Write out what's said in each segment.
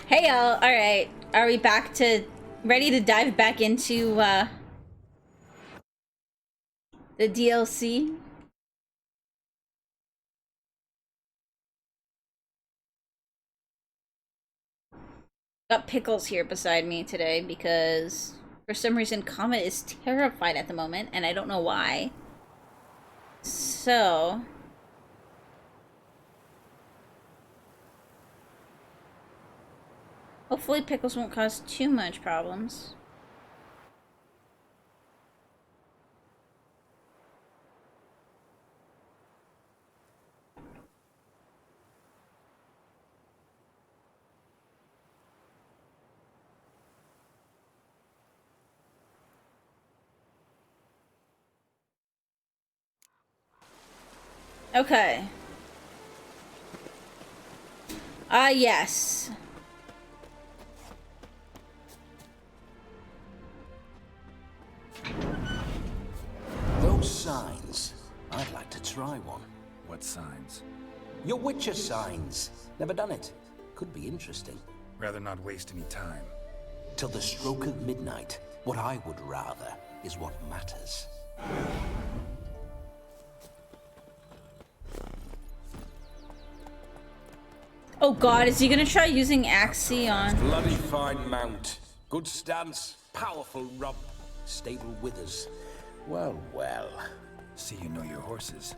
Hey y'all, alright. Are we ready to dive back into the DLC? Got Pickles here beside me today because for some reason Comet is terrified at the moment and I don't know why. So hopefully Pickles won't cause too much problems. Okay. Yes. Those signs. I'd like to try one. What signs? Your Witcher signs. Never done it. Could be interesting. Rather not waste any time. Till the stroke of midnight, what I would rather is what matters. Oh god, is he gonna try using Axii on? Bloody fine mount. Good stance, powerful rump, stable withers. Well, well. See you know your horses.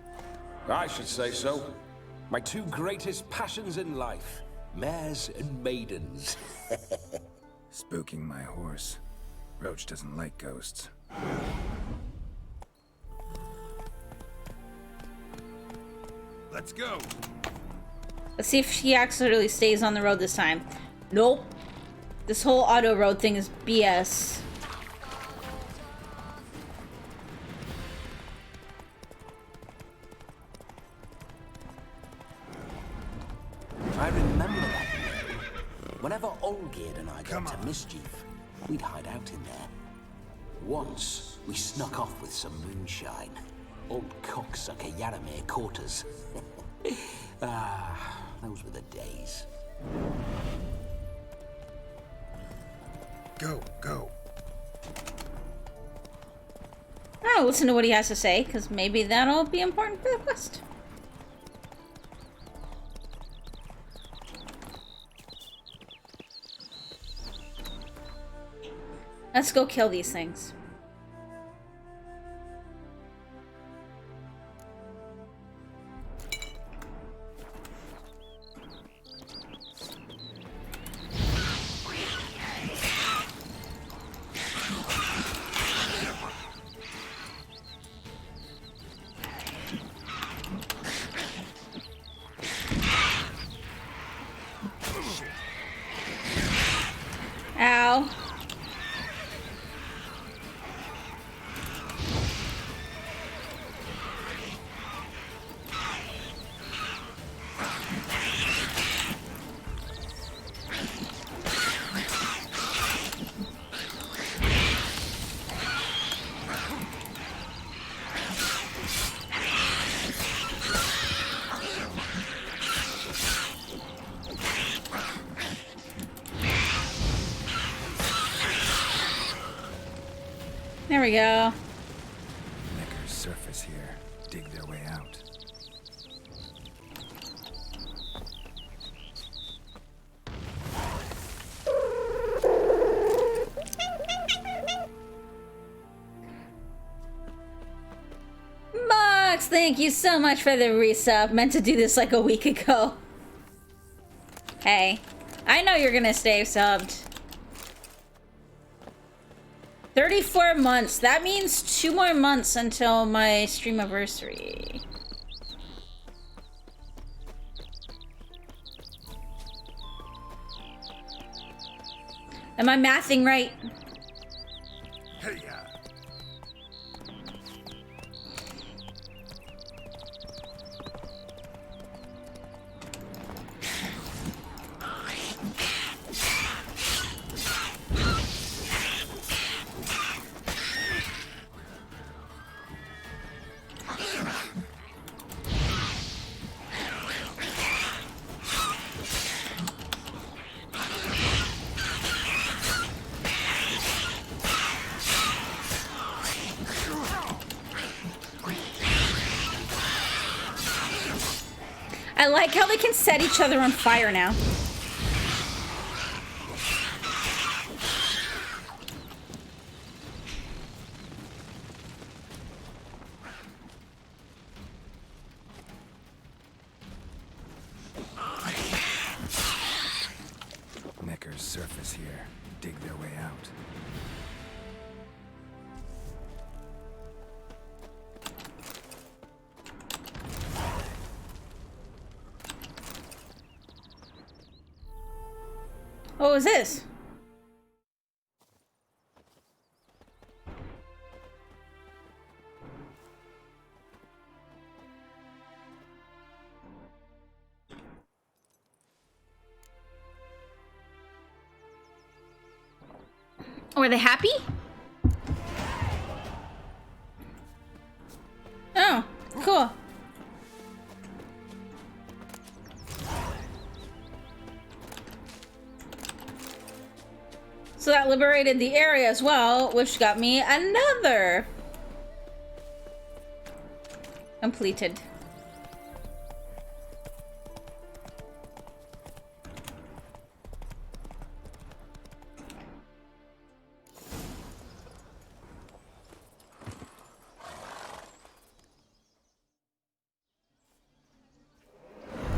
I should say so. My two greatest passions in life. Mares and maidens. Spooking my horse. Roach doesn't like ghosts. Let's go! Let's see if he actually stays on the road this time. Nope. This whole auto road thing is BS. I remember that road. Whenever Olgierd and I got to mischief, we'd hide out in there. Once, we snuck off with some moonshine. Old cocksucker Yaramir caught us. Those were the days. Go, go. I'll listen to what he has to say, because maybe that'll be important for the quest. Let's go kill these things. Ow. There we go. Nickers surface here. Dig their way out. Mox, thank you so much for the resub. Meant to do this like a week ago. Hey, I know you're gonna stay subbed. 34 months. That means 2 more months until my stream anniversary. Am I mathing right? Hey, yeah. I like how they can set each other on fire now. Neckers surface here. Dig their way out. What was this? Were they happy? Oh, cool. So that liberated the area as well, which got me another completed.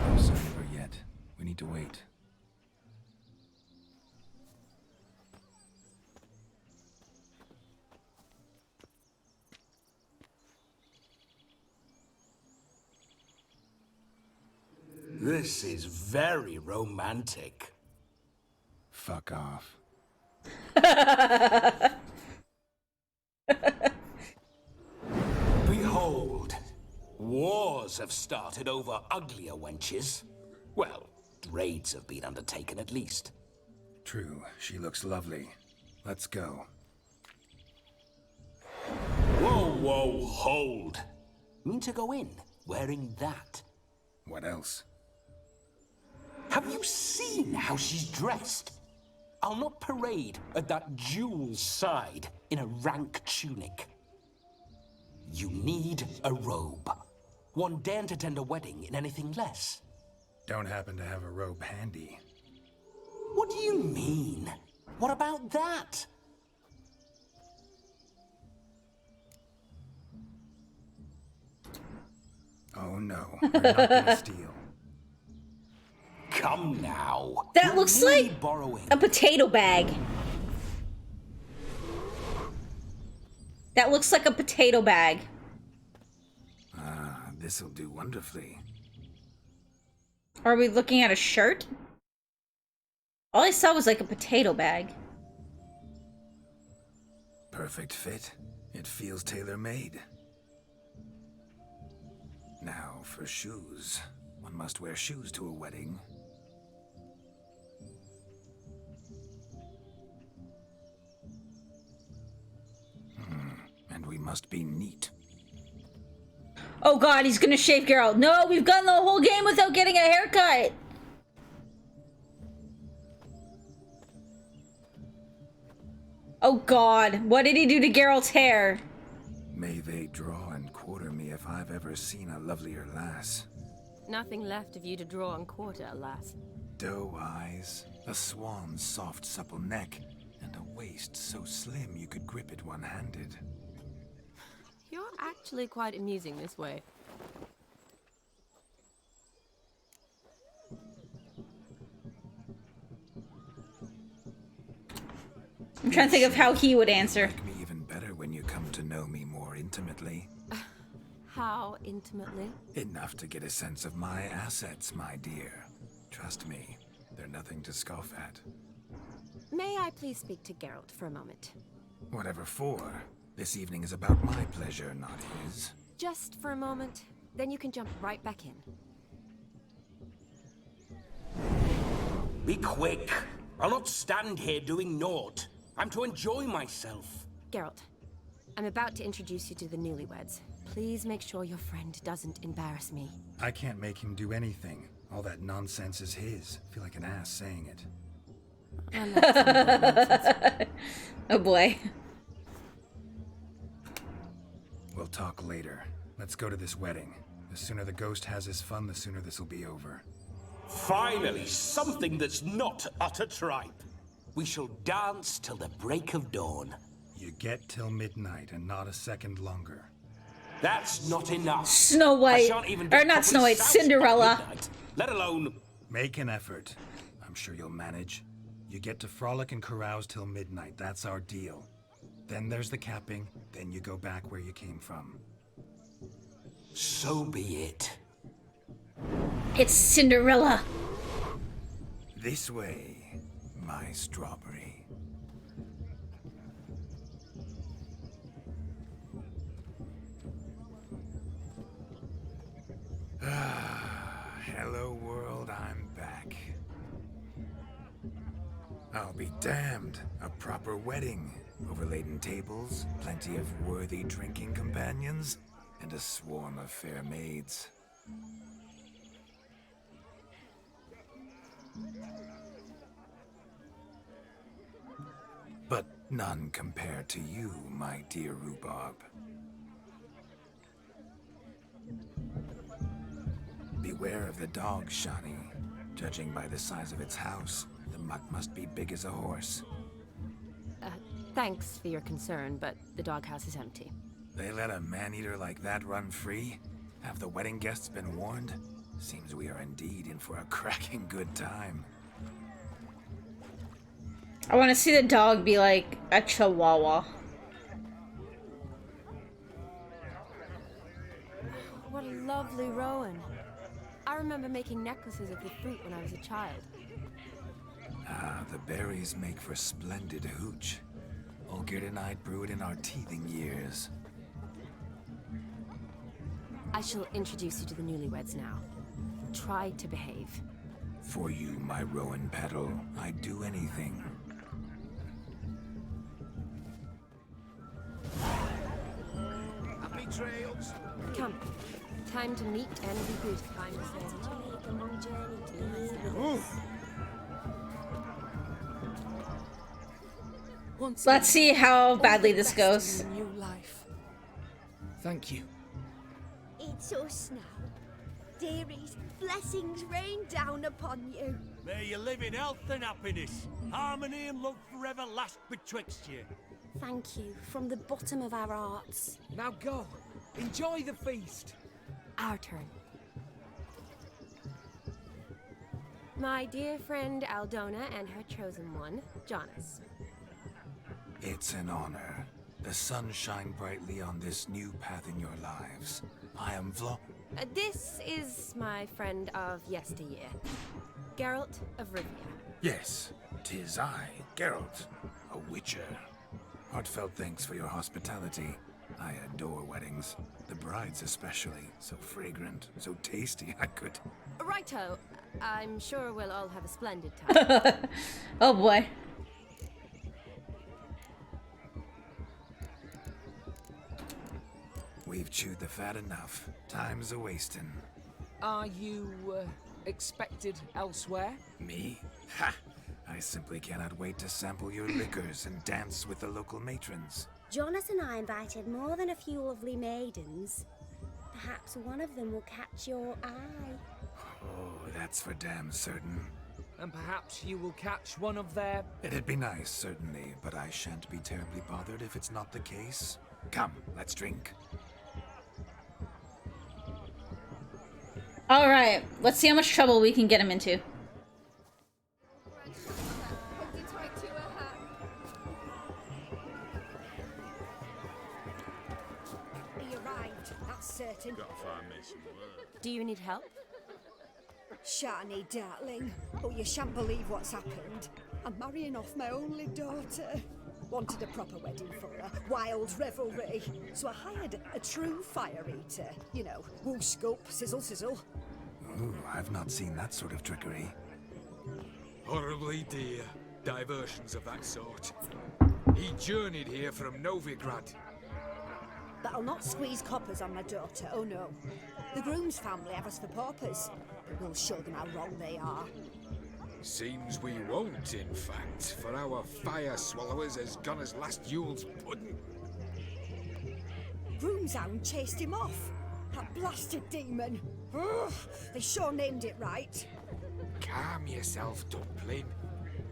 No sign of her yet. We need to wait. This is very romantic. Fuck off. Behold, wars have started over uglier wenches. Well, raids have been undertaken at least. True, she looks lovely. Let's go. Whoa, whoa, hold. Mean to go in, wearing that? What else? Have you seen how she's dressed? I'll not parade at that jewel's side in a rank tunic. You need a robe. One daren't attend a wedding in anything less. Don't happen to have a robe handy. What do you mean? What about that? Oh no, we're not gonna steal. Come now. That You're looks merely like borrowing. a potato bag. That looks like a potato bag. Ah, this'll do wonderfully. Are we looking at a shirt? All I saw was like a potato bag. Perfect fit. It feels tailor-made. Now for shoes. One must wear shoes to a wedding. And we must be neat. Oh god, he's gonna shave Geralt. No, we've gone the whole game without getting a haircut. Oh god, what did he do to Geralt's hair? May they draw and quarter me if I've ever seen a lovelier lass. Nothing left of you to draw and quarter, alas. Doe eyes, a swan's soft supple neck, and a waist so slim you could grip it one-handed. You're actually quite amusing this way. I'm trying to think of how he would answer. Like me even better when you come to know me more intimately. How intimately? Enough to get a sense of my assets, my dear. Trust me, they're nothing to scoff at. May I please speak to Geralt for a moment? Whatever for. This evening is about my pleasure, not his. Just for a moment, then you can jump right back in. Be quick. I'll not stand here doing naught. I'm to enjoy myself. Geralt, I'm about to introduce you to the newlyweds. Please make sure your friend doesn't embarrass me. I can't make him do anything. All that nonsense is his. I feel like an ass saying it. Unlike some of that nonsense. Oh boy. We'll talk later. Let's go to this wedding. The sooner the ghost has his fun, the sooner this'll be over. Finally, something that's not utter tripe. We shall dance till the break of dawn. You get till midnight and not a second longer. That's not enough. Snow I White. shan't even Or get not properly Snow White, soused by Cinderella. midnight, let alone... Make an effort. I'm sure you'll manage. You get to frolic and carouse till midnight. That's our deal. Then there's the capping. Then you go back where you came from. So be it. It's Cinderella. This way, my strawberry. Hello world, I'm back. I'll be damned. A proper wedding. Overladen tables, plenty of worthy drinking companions, and a swarm of fair maids. But none compared to you, my dear Rhubarb. Beware of the dog, Shani. Judging by the size of its house, the mutt must be big as a horse. Thanks for your concern, but the doghouse is empty. They let a man-eater like that run free? Have the wedding guests been warned? Seems we are indeed in for a cracking good time. I want to see the dog be like a chihuahua. What a lovely rowan. I remember making necklaces of the fruit when I was a child. Ah, the berries make for splendid hooch. Olgierd and I brewed in our teething years. I shall introduce you to the newlyweds now. Try to behave. For you, my rowan petal, I'd do anything. Happy trails. Come. Time to meet and be good. Time to make a long journey to Let's see how badly this goes. New life. Thank you. It's us now. Dearies, blessings rain down upon you. May you live in health and happiness. Harmony and love forever last betwixt you. Thank you from the bottom of our hearts. Now go. Enjoy the feast. Our turn. My dear friend Aldona and her chosen one, Jonas. It's an honor. The sun shine brightly on this new path in your lives. I am This is my friend of yesteryear, Geralt of Rivia. Yes, 'tis I, Geralt, a witcher. Heartfelt thanks for your hospitality. I adore weddings. The brides especially. So fragrant, so tasty, I could... Righto. I'm sure we'll all have a splendid time. Oh boy. We've chewed the fat enough. Time's a-wasting. Are you expected elsewhere? Me? Ha! I simply cannot wait to sample your liquors and dance with the local matrons. Jonas and I invited more than a few lovely maidens. Perhaps one of them will catch your eye. Oh, that's for damn certain. And perhaps you will catch one of their... It'd be nice, certainly, but I shan't be terribly bothered if it's not the case. Come, let's drink. Alright, let's see how much trouble we can get him into. He arrived, that's certain. Do you need help? Shani, darling. Oh, you shan't believe what's happened. I'm marrying off my only daughter. Wanted a proper wedding for her, wild revelry. So I hired a true fire eater. You know, whoosh scoop, sizzle sizzle. Ooh, I've not seen that sort of trickery. Horribly dear diversions of that sort. He journeyed here from Novigrad. But I'll not squeeze coppers on my daughter, oh no. The groom's family have us for paupers. But we'll show them how wrong they are. Seems we won't, in fact, for our fire swallowers has gone as last Yule's pudding. Groom's hound chased him off. That blasted demon. Ugh, they sure named it right. Calm yourself, Dumpling.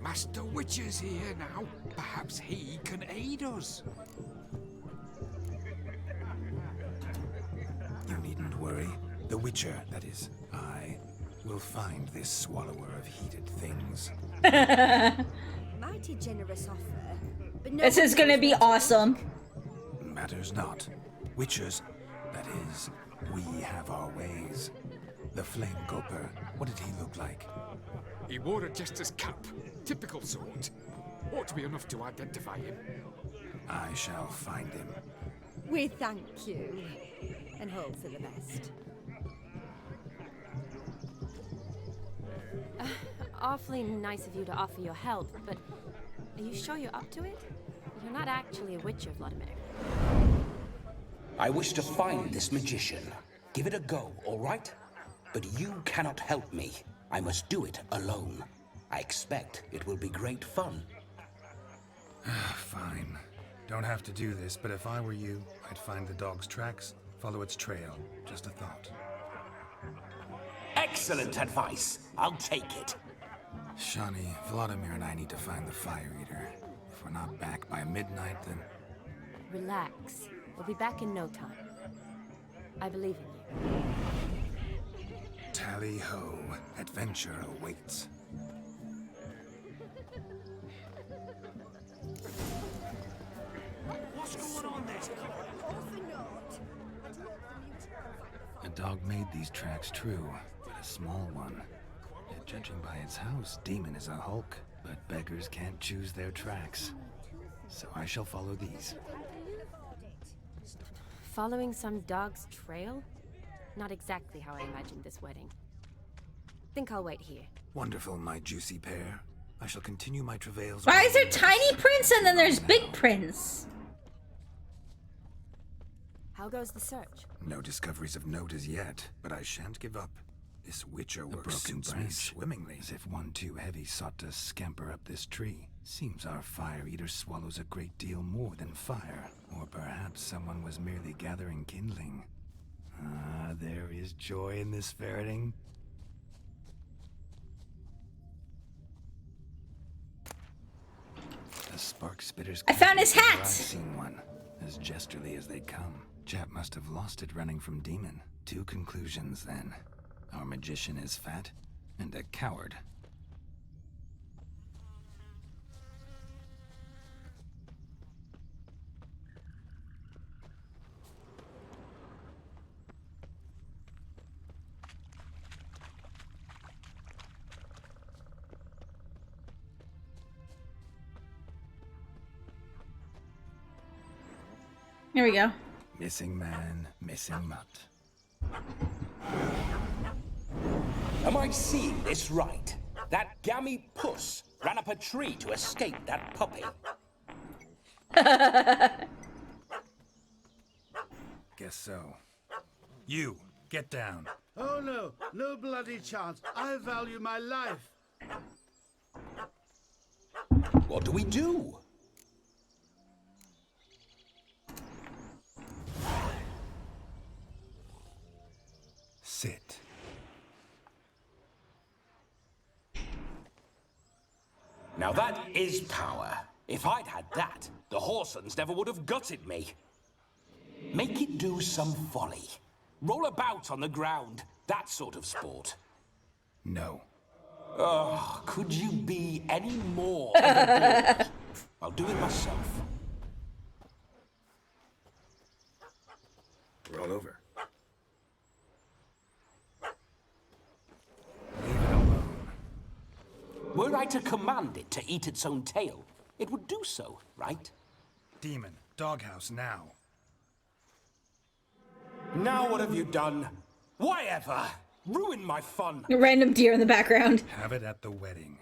Master Witcher's here now. Perhaps he can aid us. You needn't worry. The Witcher, that is, I, will find this swallower of heated things. Mighty generous offer. But no This is gonna be awesome. Matters not. Witchers, that is, we have our ways. The Flame Gulper, what did he look like? He wore a jester's cap. Typical sort. Ought to be enough to identify him. I shall find him. We thank you. And hope for the best. Awfully nice of you to offer your help, but are you sure you're up to it? You're not actually a witcher, Vladimir. I wish to find this magician. Give it a go, all right? But you cannot help me. I must do it alone. I expect it will be great fun. Fine. Don't have to do this, but if I were you, I'd find the dog's tracks, follow its trail. Just a thought. Excellent advice. I'll take it. Shani, Vladimir and I need to find the Fire Eater. If we're not back by midnight, then... Relax. We'll be back in no time. I believe in you. Tally-ho. Adventure awaits. What's going on this? A dog made these tracks true, but a small one. And judging by its house, Demon is a hulk, but beggars can't choose their tracks. So I shall follow these. Following some dog's trail? Not exactly how I imagined this wedding. Think I'll wait here. Wonderful, my juicy pair. I shall continue my travails. Why is there Tiny Prince and then there's Big Prince? How goes the search? No discoveries of note as yet, but I shan't give up. This Witcher works suits me swimmingly. As if one too heavy sought to scamper up this tree. Seems our Fire Eater swallows a great deal more than fire. Or perhaps someone was merely gathering kindling. Ah, there is joy in this ferreting. The spark spitters. I found his hat! I've seen one. As jesterly as they come. Chap must have lost it running from Demon. Two conclusions then. Our magician is fat, and a coward. Here we go. Missing man, missing mutt. Am I seeing this right? That gammy puss ran up a tree to escape that puppy. Guess so. You, get down. Oh no, no bloody chance. I value my life. What do we do? Sit. Now that is power. If I'd had that, the Horsons never would have gutted me. Make it do some folly. Roll about on the ground. That sort of sport. No. Oh, could you be any more overboard? I'll do it myself. Roll over. Leave it alone. Were I to command it to eat its own tail, it would do so, right? Demon, doghouse now. Now what have you done? Why ever? Ruin my fun. A random deer in the background. Have it at the wedding.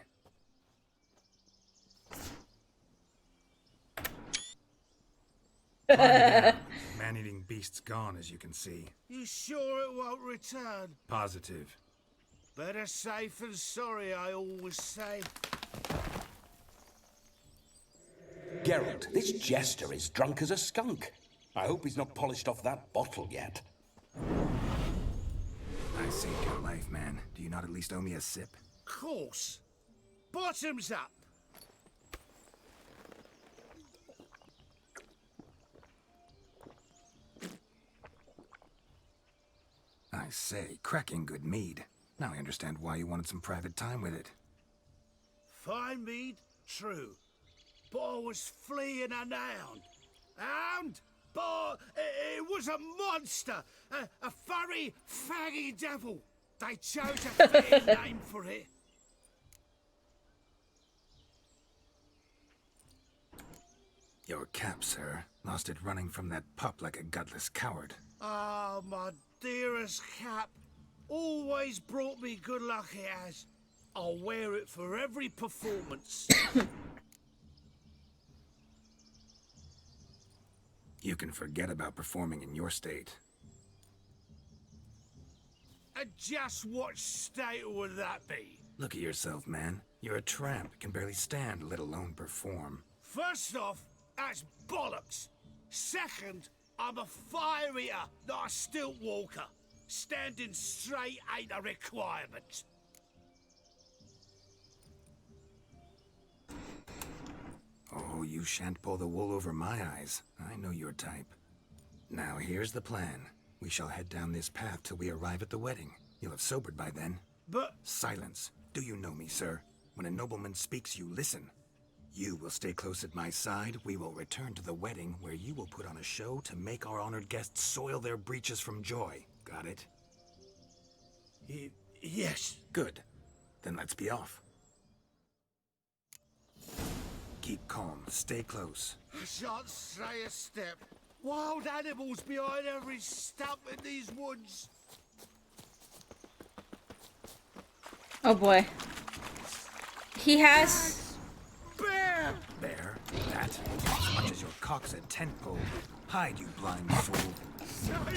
Man-eating beast's gone, as you can see. You sure it won't return? Positive. Better safe than sorry, I always say. Geralt, this jester is drunk as a skunk. I hope he's not polished off that bottle yet. I saved your life, man. Do you not at least owe me a sip? Course. Bottoms up. I say, cracking good mead. Now I understand why you wanted some private time with it. Fine mead, true. But I was fleeing a hound. Hound? But it was a monster. A furry, faggy devil. They chose a fair name for it. Your cap, sir. Lost it running from that pup like a gutless coward. Ah, my dearest cap. Always brought me good luck it has. I'll wear it for every performance. You can forget about performing in your state. And just what state would that be? Look at yourself, man. You're a tramp, can barely stand, let alone perform. First off, that's bollocks. Second, I'm a fire eater, not a stilt walker. Standing straight ain't a requirement. Oh, you shan't pull the wool over my eyes. I know your type. Now, here's the plan. We shall head down this path till we arrive at the wedding. You'll have sobered by then. But... Silence. Do you know me, sir? When a nobleman speaks, you listen. You will stay close at my side. We will return to the wedding, where you will put on a show to make our honored guests soil their breeches from joy. Got it? Yes. Good. Then let's be off. Keep calm. Stay close. I shan't stray a step. Wild animals behind every stump in these woods. Oh boy. He has... Bear! Bear, that, as much as your cock's a tent pole. Hide, you blind fool. It's not a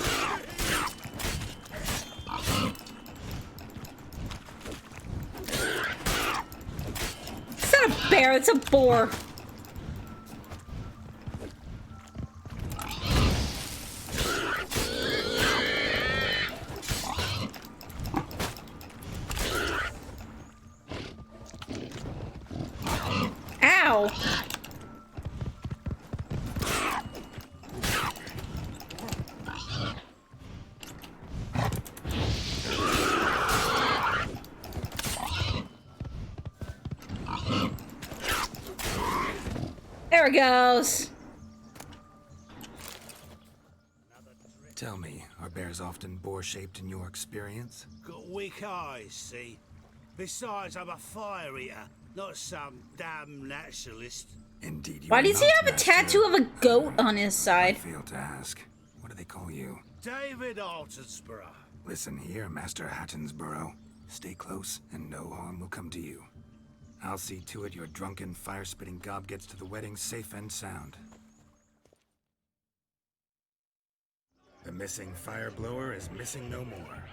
bear, it's a boar. Ow! There it goes. Tell me, are bears often boar-shaped in your experience? Got weak eyes, see? Besides, I'm a fire eater, not some damn naturalist. Indeed, you Why are does he not, have a Master. tattoo of a goat on his I side? failed to ask. What do they call you? David Altonsborough. Listen here, Master Hattonsborough. Stay close, and no harm will come to you. I'll see to it your drunken, fire-spitting gob gets to the wedding safe and sound. The missing fire blower is missing no more.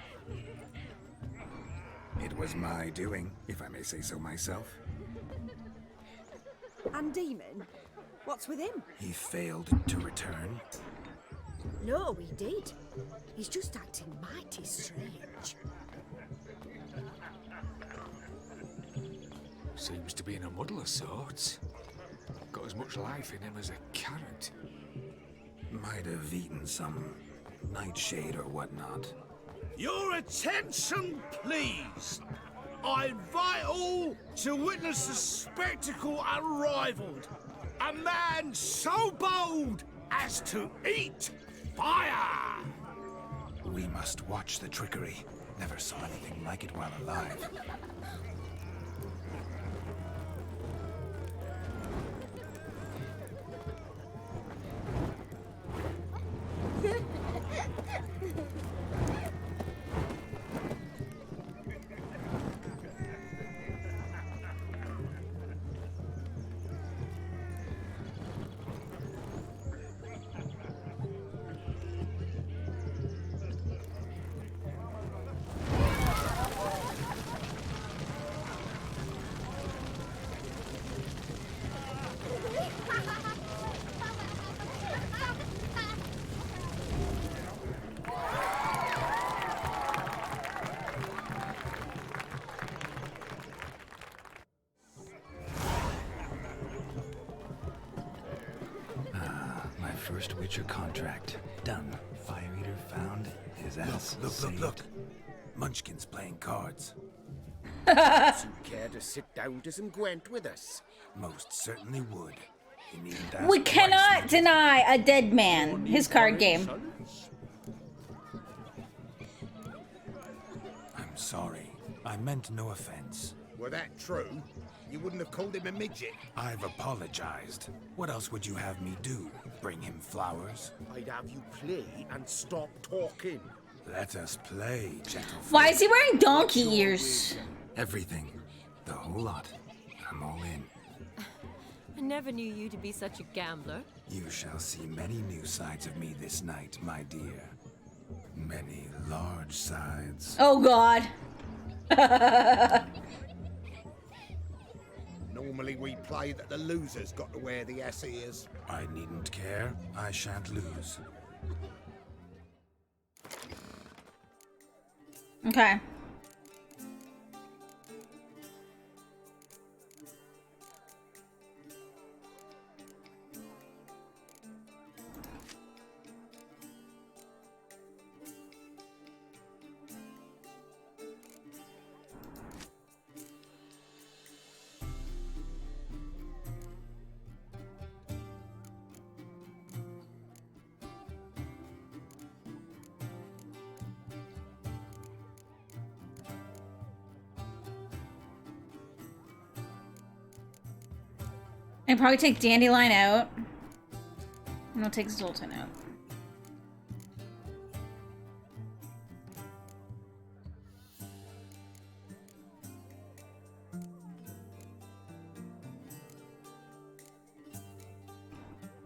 It was my doing, if I may say so myself. And Demon? What's with him? He failed to return. No, he did. He's just acting mighty strange. Seems to be in a muddle of sorts. Got as much life in him as a carrot. Might have eaten some nightshade or whatnot. Your attention, please. I invite all to witness the spectacle unrivaled. A man so bold as to eat fire. We must watch the trickery. Never saw anything like it while alive. first Witcher contract. Done. Fire Eater found. His ass Look, saved. look. Munchkin's playing cards. You care to sit down to some Gwent with us? Most certainly would. You needn't ask We twice, cannot Mitch. deny a dead man his card game. I'm sorry. I meant no offense. Were that true, you wouldn't have called him a midget. I've apologized. What else would you have me do? Bring him flowers? I'd have you play and stop talking. Let us play, gentlefolk. Why is he wearing donkey ears? Everything. The whole lot. I'm all in. I never knew you to be such a gambler. You shall see many new sides of me this night, my dear. Many large sides. Oh god. Normally we play that the loser's got to wear the ass ears. I needn't care. I shan't lose. Okay. I'd probably take Dandelion out. And I'll take Zoltan out.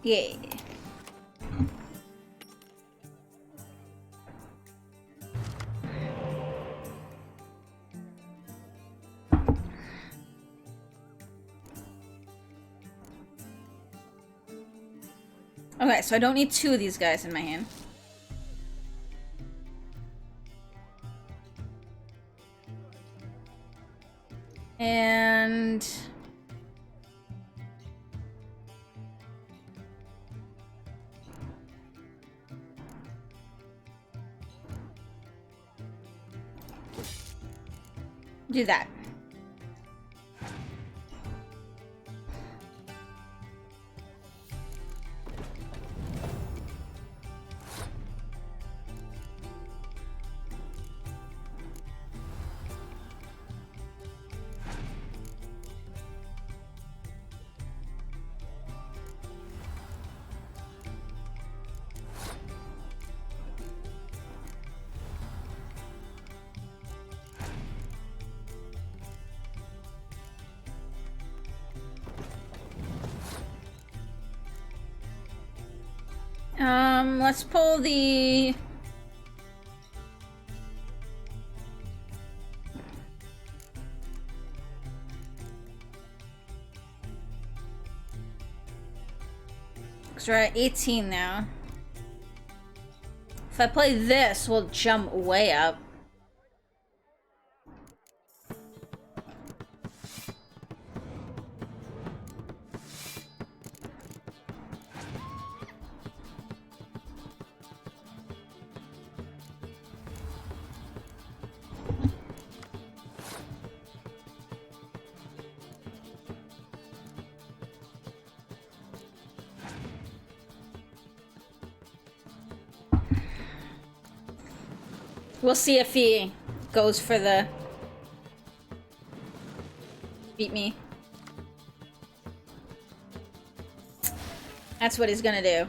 Yeah. Okay, so I don't need two of these guys in my hand. And... do that. Let's pull the... Because we're at 18 now. If I play this, we'll jump way up. We'll see if he goes for the... beat me. That's what he's gonna do.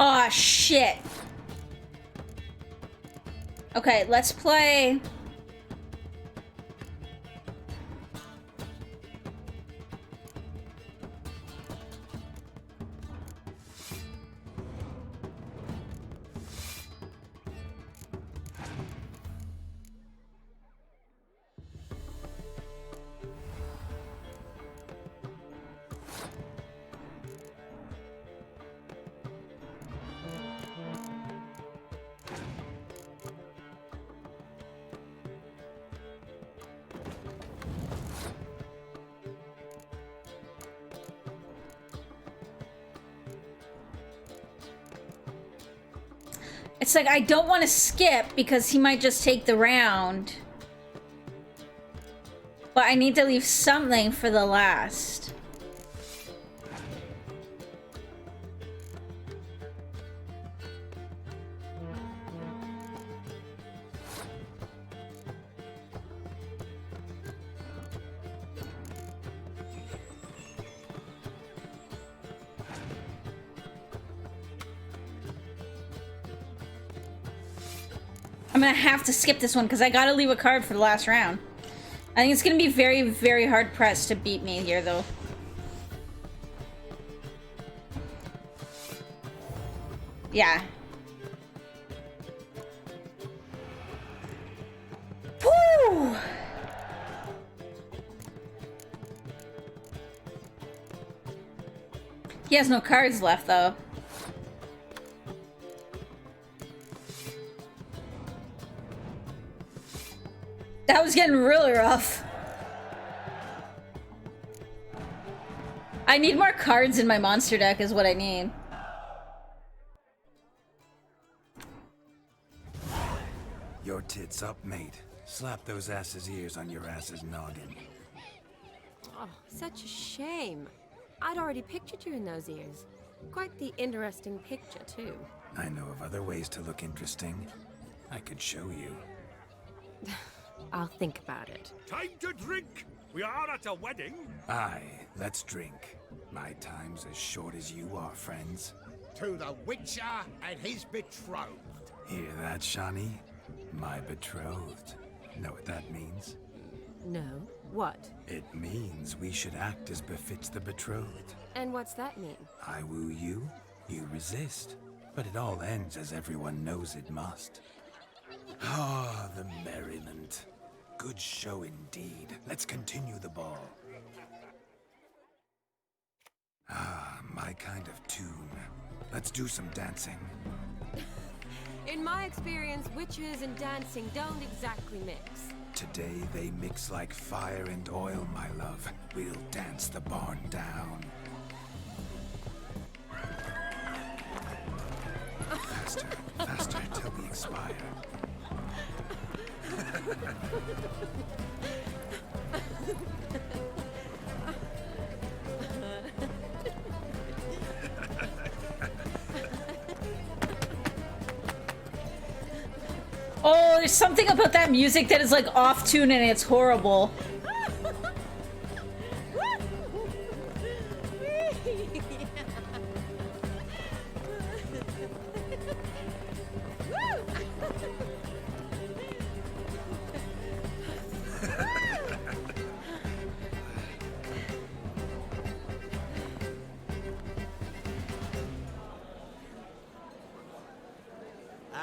Aw, shit. Okay, let's play... It's like, I don't want to skip because he might just take the round. But I need to leave something for the last. I'm gonna have to skip this one because I gotta leave a card for the last round. I think it's gonna be very, very hard pressed to beat me here, though. Yeah. Woo! He has no cards left, though. That was getting really rough. I need more cards in my monster deck is what I need. Your tits up, mate. Slap those asses' ears on your ass's noggin. Oh, such a shame. I'd already pictured you in those ears. Quite the interesting picture, too. I know of other ways to look interesting. I could show you. I'll think about it. Time to drink! We are at a wedding! Aye, let's drink. My time's as short as you are, friends. To the Witcher and his betrothed. Hear that, Shani? My betrothed. Know what that means? No. What? It means we should act as befits the betrothed. And what's that mean? I woo you, you resist. But it all ends as everyone knows it must. Ah, the merriment. Good show indeed. Let's continue the ball. Ah, my kind of tune. Let's do some dancing. In my experience, witches and dancing don't exactly mix. Today they mix like fire and oil, my love. We'll dance the barn down. Faster, faster, till we expire. Oh, there's something about that music that is like off tune and it's horrible.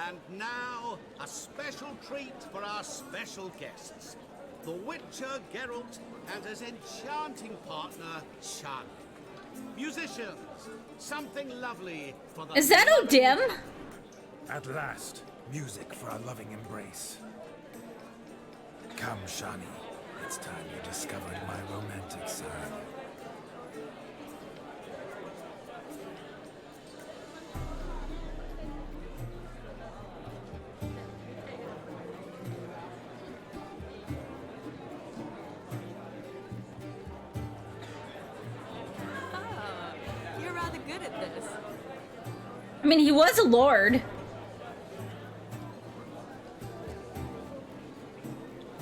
And now, a special treat for our special guests. The Witcher Geralt and his enchanting partner, Shani. Musicians, something lovely for the... Is that O'Dim? At last, music for a loving embrace. Come, Shani. It's time you discovered my romantic side. You're rather good at this. I mean, he was a lord.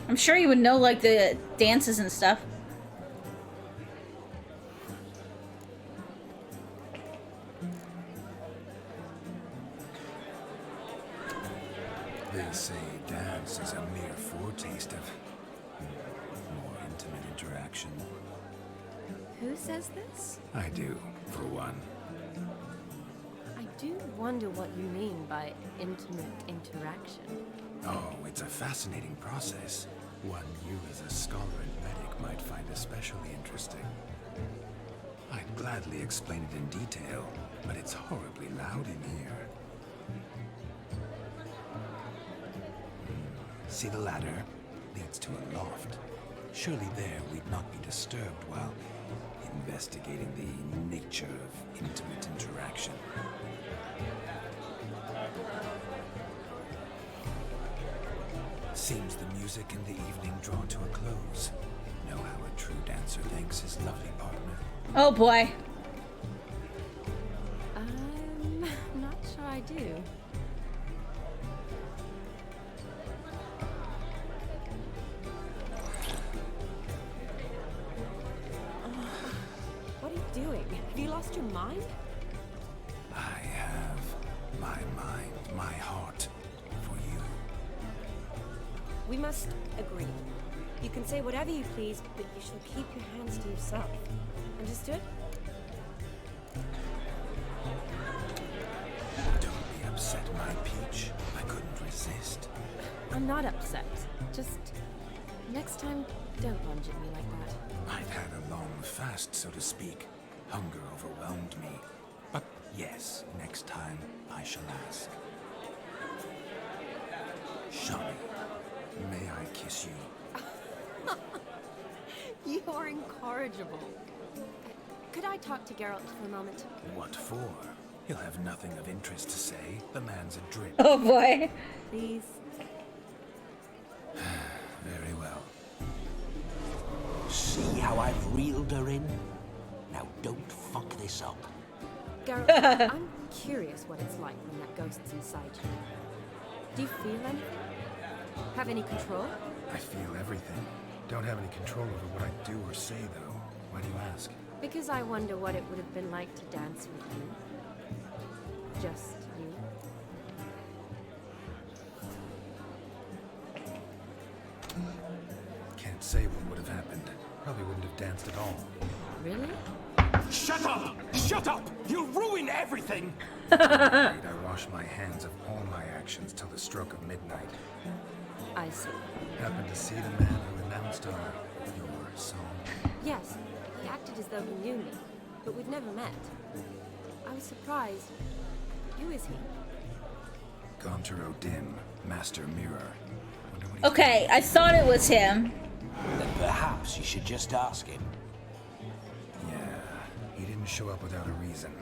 I'm sure you would know, like, the dances and stuff. They say dance is a mere foretaste of more intimate interaction. Who says this? I do, for one. I do wonder what you mean by intimate interaction. Oh, it's a fascinating process. One you as a scholar and medic might find especially interesting. I'd gladly explain it in detail, but it's horribly loud in here. See the ladder? Leads to a loft. Surely there we'd not be disturbed while investigating the nature of intimate interaction. Seems the music in the evening draw to a close. Know how a true dancer thanks his lovely partner. Oh boy. I'm not sure I do. What are you doing? Have you lost your mind? I have my mind, my heart for you. We must agree. You can say whatever you please, but you shall keep your hands to yourself. Understood? Don't be upset, my peach. I couldn't resist. I'm not upset. Just next time, don't lunge at me like that. I've had a long fast, so to speak. Hunger overwhelmed me. But yes, next time I shall ask. Shani, may I kiss you? You are incorrigible. Could I talk to Geralt for a moment? What for? He'll have nothing of interest to say. The man's adrift. Oh boy. Please. Very well. See how I've reeled her in? Now don't fuck this up. Geralt, I'm curious what it's like when that ghost's inside you. Do you feel anything? Have any control? I feel everything. Don't have any control over what I do or say, though. Why do you ask? Because I wonder what it would have been like to dance with you. Just you. Can't say what would have happened. Probably wouldn't have danced at all. Really? Shut up! Shut up! You'll ruin everything! I wash my hands of all my actions till the stroke of midnight. I see. Happened to see the man who announced your song. Yes, he acted as though he knew me, but we'd never met. I was surprised. Who is he? Gaunter O'Dim, Master Mirror. Wonder what he's Okay, I thought it was him. Then perhaps you should just ask him. Yeah, he didn't show up without a reason.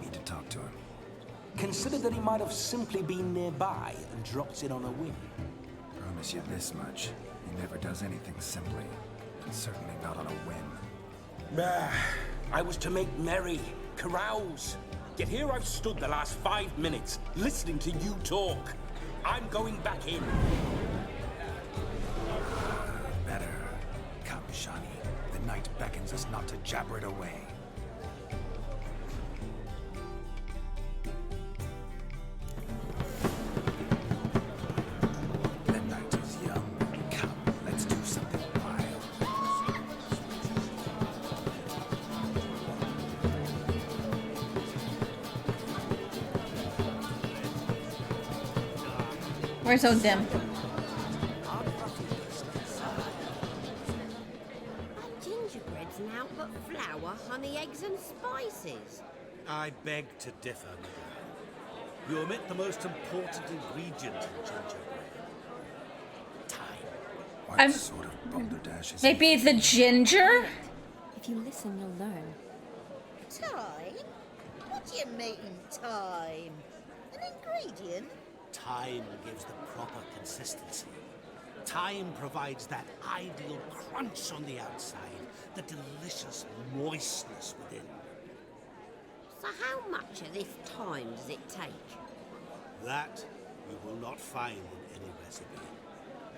Need to talk to him. Consider that he might have simply been nearby and dropped in on a whim. Promise you this much. He never does anything simply. And certainly not on a whim. I was to make merry, carouse. Yet here I've stood the last 5 minutes, listening to you talk. I'm going back in. Better. Come, Shani. The night beckons us not to jabber it away. The night is young. Come, let's do something wild. Where's O'Dim? Gingerbread's now but flour, honey, eggs and spices. I beg to differ, madame. You omit the most important ingredient in gingerbread. Time. What sort of balderdash is Maybe the ginger? If you listen, you'll learn. Time? What do you mean, time? An ingredient? Time gives the proper consistency. Time provides that ideal crunch on the outside, the delicious moistness within. So how much of this time does it take? That you will not find in any recipe.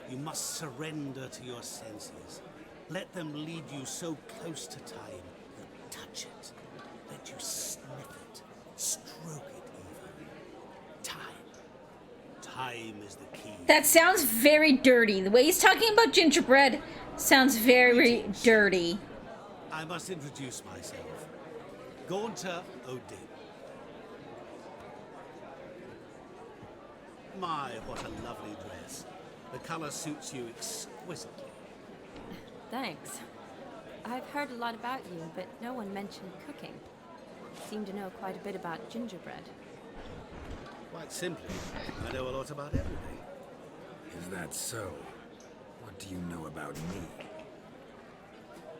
You must surrender to your senses. Let them lead you so close to time, you touch it. Let you sniff it, stroke it even. Time. Time is the key. That sounds very dirty. The way he's talking about gingerbread sounds very dirty. I must introduce myself. Gaunter O'Din. My, what a lovely dress. The color suits you exquisitely. Thanks. I've heard a lot about you, but no one mentioned cooking. Seem to know quite a bit about gingerbread. Quite simply, I know a lot about everything. Is that so? What do you know about me?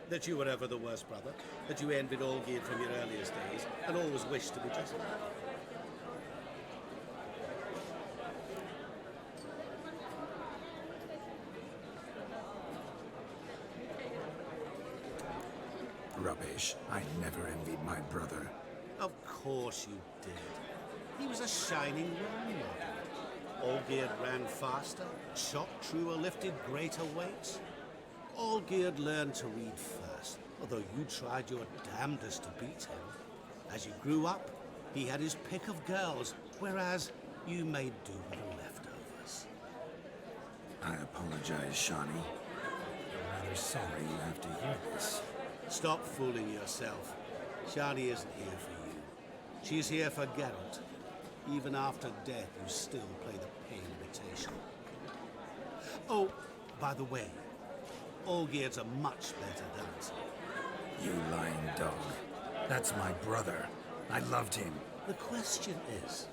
That you were ever the worst brother, that you envied Olgierd from your earliest days, and always wished to be just like him. Rubbish. I never envied my brother. Of course you did. He was a shining role model. Olgierd ran faster, shot truer, lifted greater weights. Olgierd learned to read first, although you tried your damnedest to beat him. As you grew up, he had his pick of girls, whereas you made do with the leftovers. I apologize, Shani. I'm rather sorry you have to hear this. Stop fooling yourself. Shani isn't here for you. She's here for Geralt. Even after death, you still play the pale imitation. Oh, by the way, Olgierd's a much better dancer. You lying dog. That's my brother. I loved him. The question is,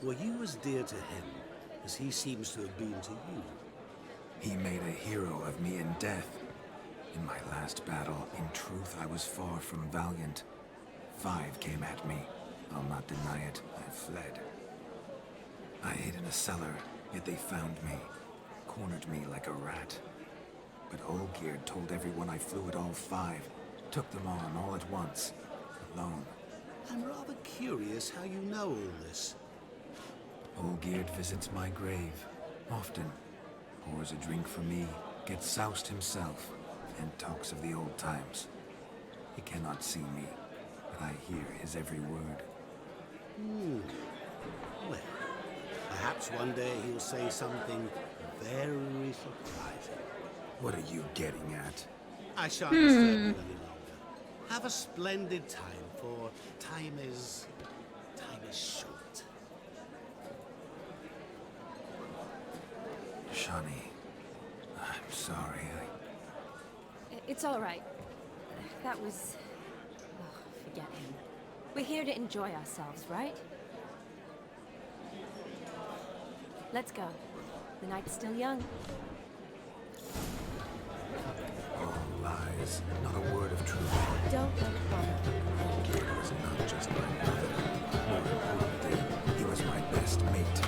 were you as dear to him as he seems to have been to you? He made a hero of me in death. In my last battle, in truth, I was far from valiant. 5 came at me. I'll not deny it. I fled. I hid in a cellar, yet they found me. Cornered me like a rat. But Olgierd told everyone I flew at all 5. Took them on all at once. Alone. I'm rather curious how you know all this. Olgierd visits my grave. Often. Pours a drink for me. Gets soused himself. And talks of the old times. He cannot see me, but I hear his every word. Well, perhaps one day he'll say something very surprising. What are you getting at? I shan't disturb you any longer. Have a splendid time, for time is short. Shani, I'm sorry. It's all right. That was... Oh, forget him. We're here to enjoy ourselves, right? Let's go. The night's still young. All lies. Not a word of truth. Don't let it bother you. Olgierd was not just my brother. More importantly, he was my best mate.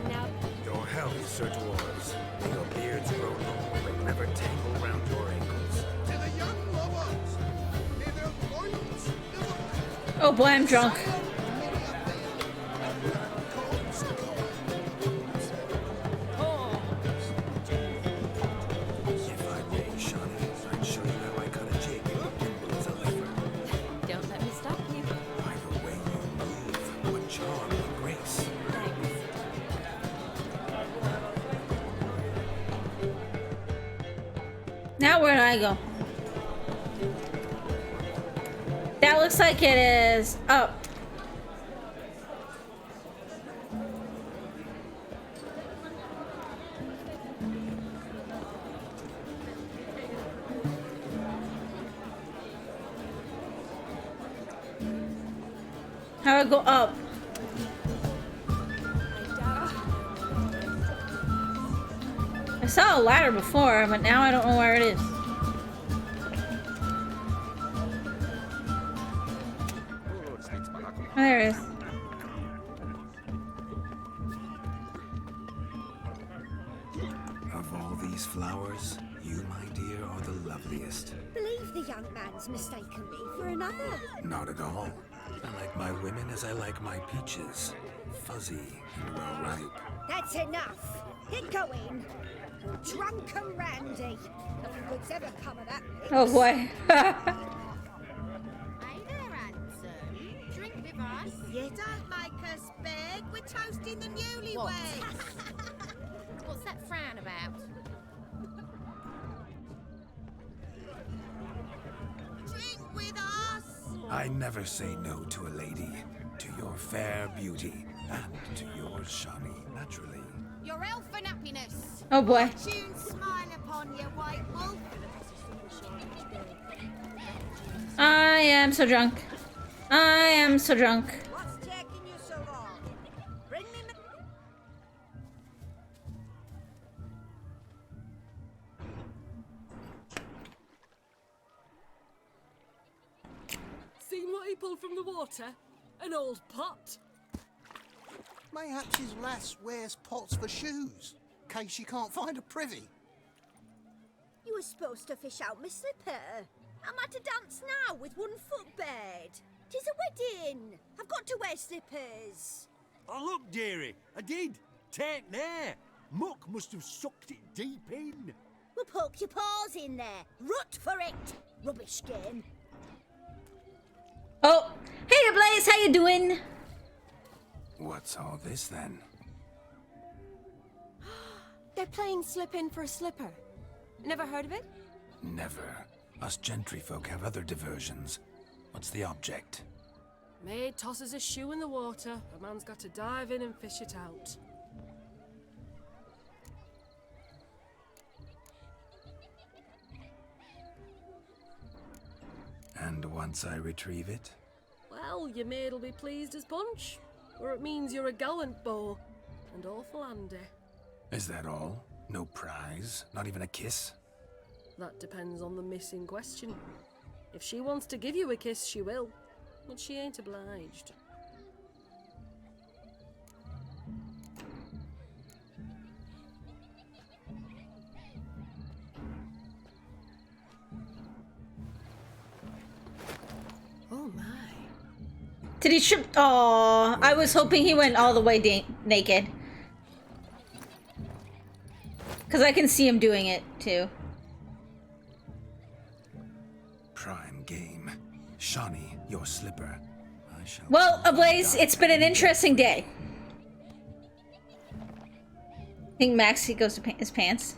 Now, Your health, Sir Dwarves. May your beards grow long, but never tangle round your ankles. To the young lovers, may their loins never... Oh boy, I'm drunk. If I may, Shani, I'd show you how I cut a jig nimble as a leopard. don't let me stop you. By the way you move, what charm and grace. Thanks. Now where do I go? That looks like it is up. How do I go up? I saw a ladder before, but now I don't know where it is. Oh, there it is. Of all these flowers, you, my dear, are the loveliest. Believe the young man's mistaken me for another. Not at all. I like my women as I like my peaches. Fuzzy and well ripe. That's enough. Get going. You're drunk and randy. Nothing good's ever come of that mix. Oh boy. Hey there, handsome. Drink with us. You don't make us beg. We're toasting the newlyweds. What's that frown about? Drink with us. I never say no to a lady, to your fair beauty, and to yours, Shani, naturally. Your elfin happiness. Oh boy. Tune smile upon you, white wolf. I am so drunk. I am so drunk. What's taking you so long? Bring me Seen what he pulled from the water? An old pot. Mayhaps his lass wears pots for shoes, in case she can't find a privy. You were supposed to fish out my slipper. I'm at a dance now with one foot bared. 'Tis a wedding. I've got to wear slippers. Oh, look, dearie, I did. Take there. Muck must have sucked it deep in. Well, poke your paws in there. Rut for it. Rubbish game. Oh, hey Blaze, how you doing? What's all this then? They're playing slip in for a slipper. Never heard of it? Never. Us gentry folk have other diversions. What's the object? Maid tosses a shoe in the water. A man's got to dive in and fish it out. And once I retrieve it? Well, your maid'll be pleased as punch. Or it means you're a gallant beau. And awful handy. Is that all? No prize? Not even a kiss? That depends on the miss in question. If she wants to give you a kiss, she will. But she ain't obliged. Oh my. Did he strip? Oh, I was hoping he went all the way naked. Because I can see him doing it, too. Prime game. Shani, your slipper. I shall... Well, Ablaze, it's been an interesting day. I think Maxie goes to his pants.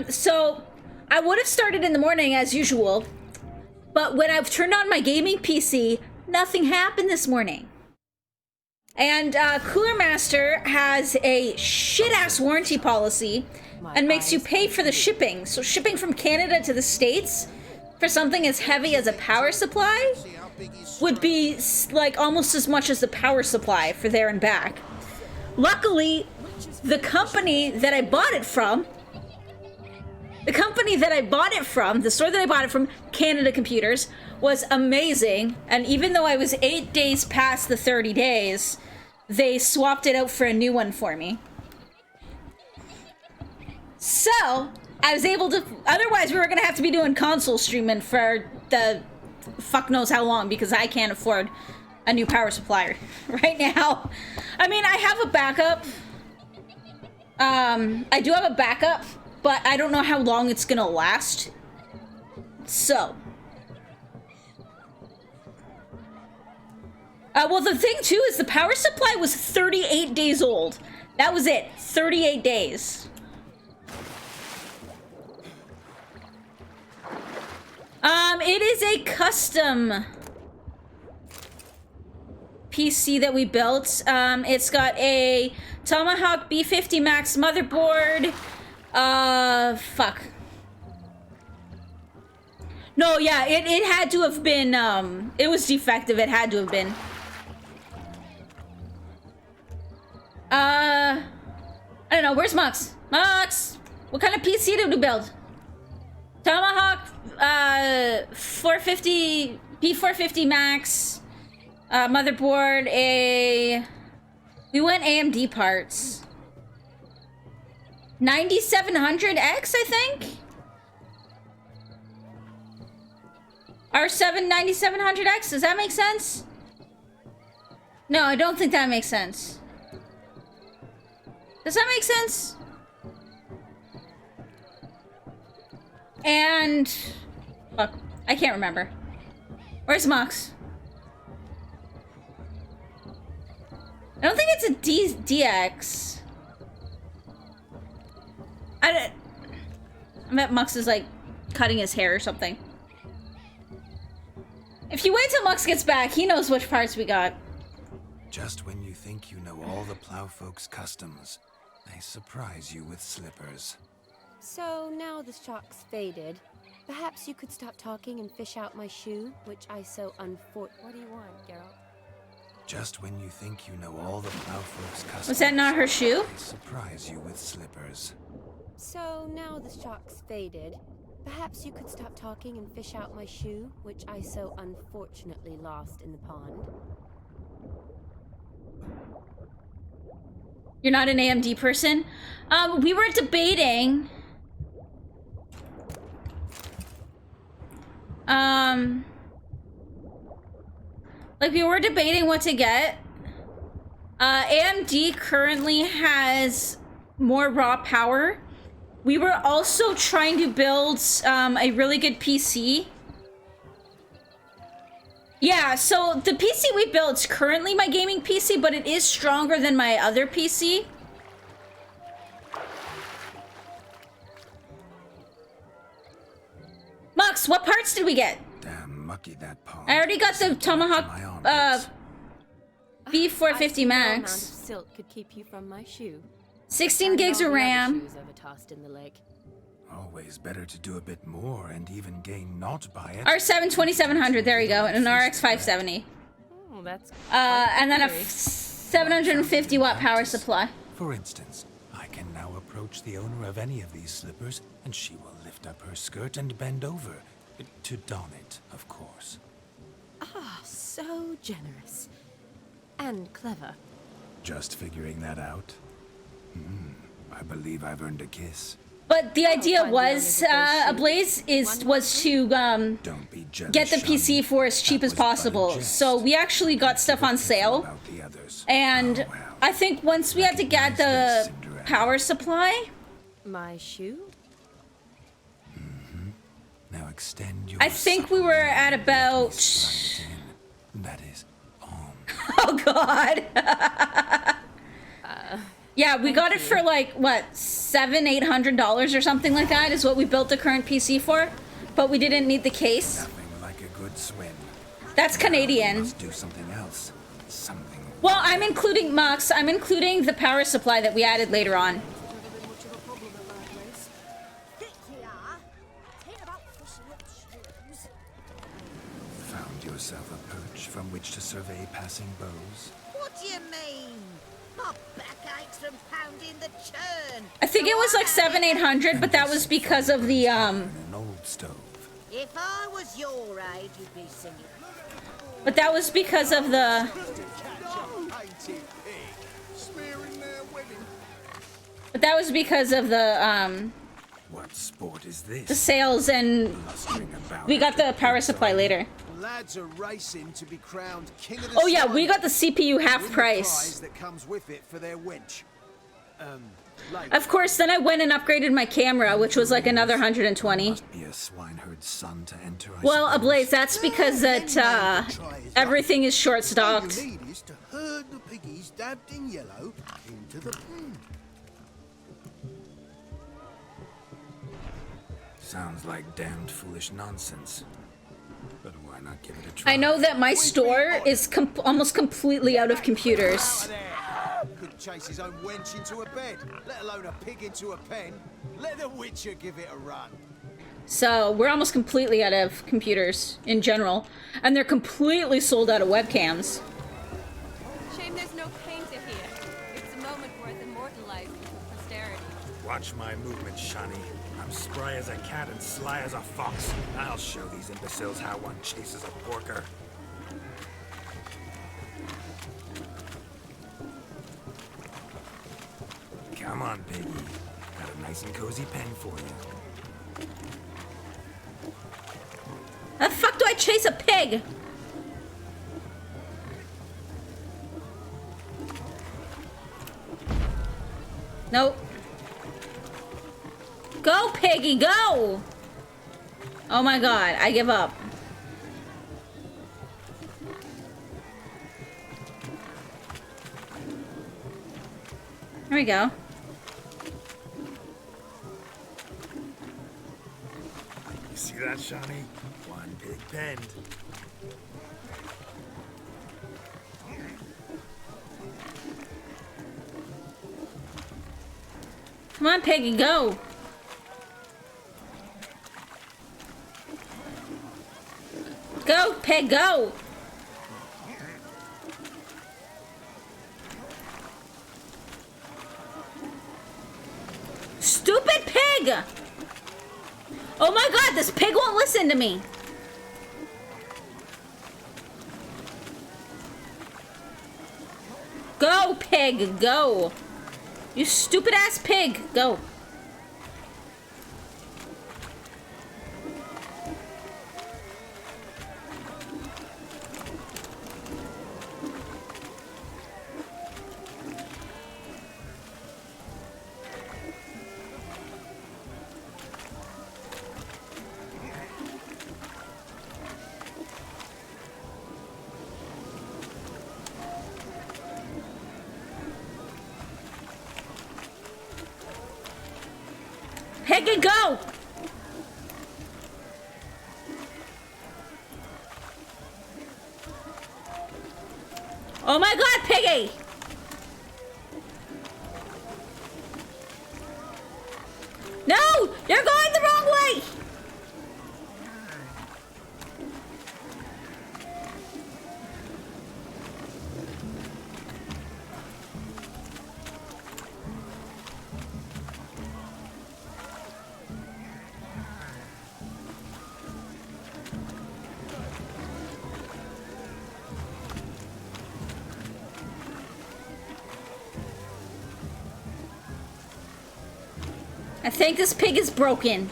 So, I would have started in the morning as usual. But when I've turned on my gaming PC, nothing happened this morning. And Cooler Master has a shit-ass warranty policy and makes you pay for the shipping. So shipping from Canada to the States for something as heavy as a power supply would be like almost as much as the power supply for there and back. Luckily, the company that I bought it from, the store that I bought it from, Canada Computers, was amazing. And even though I was 8 days past the 30 days, they swapped it out for a new one for me. So, I was able to... Otherwise, we were going to have to be doing console streaming for the fuck knows how long, because I can't afford a new power supplier right now. I mean, I have a backup. I do have a backup, but I don't know how long it's going to last. So... well, the thing, too, is the power supply was 38 days old. That was it. 38 days. It is a custom PC that we built. It's got a Tomahawk B50 Max motherboard. Fuck. No, yeah, it had to have been, it was defective. It had to have been. I don't know. Where's Mox? Mox! What kind of PC did we build? Tomahawk, 450, B450 Max, motherboard, we went AMD parts. 9700X, I think? R7 9700X, does that make sense? No, I don't think that makes sense. Does that make sense? And... Fuck, I can't remember. Where's Mox? I don't think it's a DX. I bet Mux is like cutting his hair or something. If you wait till Mux gets back, he knows which parts we got. Just when you think you know all the plowfolk's customs, they surprise you with slippers. So now the shock's faded. Perhaps you could stop talking and fish out my shoe, which I so What do you want, Geralt? Just when you think you know all the plowfolk's customs, Was that not her shoe? they surprise you with slippers. So now the shock's faded. Perhaps you could stop talking and fish out my shoe, which I so unfortunately lost in the pond. You're not an AMD person? We were debating... like, we were debating what to get. AMD currently has more raw power. We were also trying to build a really good PC. Yeah, so the PC we built is currently my gaming PC, but it is stronger than my other PC. Mux, what parts did we get? Damn mucky that pond. I already got the Tomahawk B450 Max. Amount of silt could keep you from my shoe. 16 gigs of RAM. Shoes overtossed in the lake. Always better to do a bit more and even gain naught by it. R7 2700, there you go, and an RX 570. Oh, that's and then a 750 watt power supply. For instance, I can now approach the owner of any of these slippers, and she will lift up her skirt and bend over. To don it, of course. Ah, so generous. And clever. Just figuring that out? I believe I've earned a kiss. But the idea was, Ablaze was to Don't be jealous, get the PC for as cheap as possible. So we actually got stuff on sale. And I think once we had to get the power supply... My shoe? Now extend your... I think we were at about... That is... Oh, God. Yeah, we got it for like, what, $700-800 or something like that is what we built the current PC for. But we didn't need the case. Nothing like a good swim. That's Canadian. Let's do something else. Something... Well, I'm including Mux. I'm including the power supply that we added later on. Found yourself a perch from which to survey passing bows? What do you mean? My back aches from pounding the churn. I think it was like $700-800, but that was because of the An old stove. If I was your age, you'd be singing. But that was because of the... But that was because of the, What sport is this? the sales, and we got the power supply later. Lads are racing to be crowned king of the Oh yeah, we Slime. got the CPU half Win the price. prize that comes with it for their wench. Of course, then I went and upgraded my camera, which was like another 120. Be a swineherd's son to enter. Well, Ablaze, that's because that everything is short stocked. All you need is to herd the piggies dabbed in yellow into the pond. Sounds like damned foolish nonsense. But why not give it a try? I know that my store is almost completely out of computers. Couldn't chase his own wench into a bed, let alone a pig into a pen. Let the Witcher give it a run. So we're almost completely out of computers in general. And they're completely sold out of webcams. Shame there's no painter here. It's a moment worth immortalizing for posterity. Watch my movement, Shani. I'm spry as a cat and sly as a fox. I'll show these imbeciles how one chases a porker. Come on, piggy. Got a nice and cozy pen for you. How the fuck do I chase a pig? Nope. Go, piggy, go! Oh my god, I give up. There we go. You see that, Shawnee? One big bend. Come on, Peggy, go. Go, Peg, go. Stupid pig! Oh my god, this pig won't listen to me. Go, pig, go. You stupid ass pig, go. Peggy, go! Oh my god, Peggy! No! You're going the wrong way! I think this pig is broken.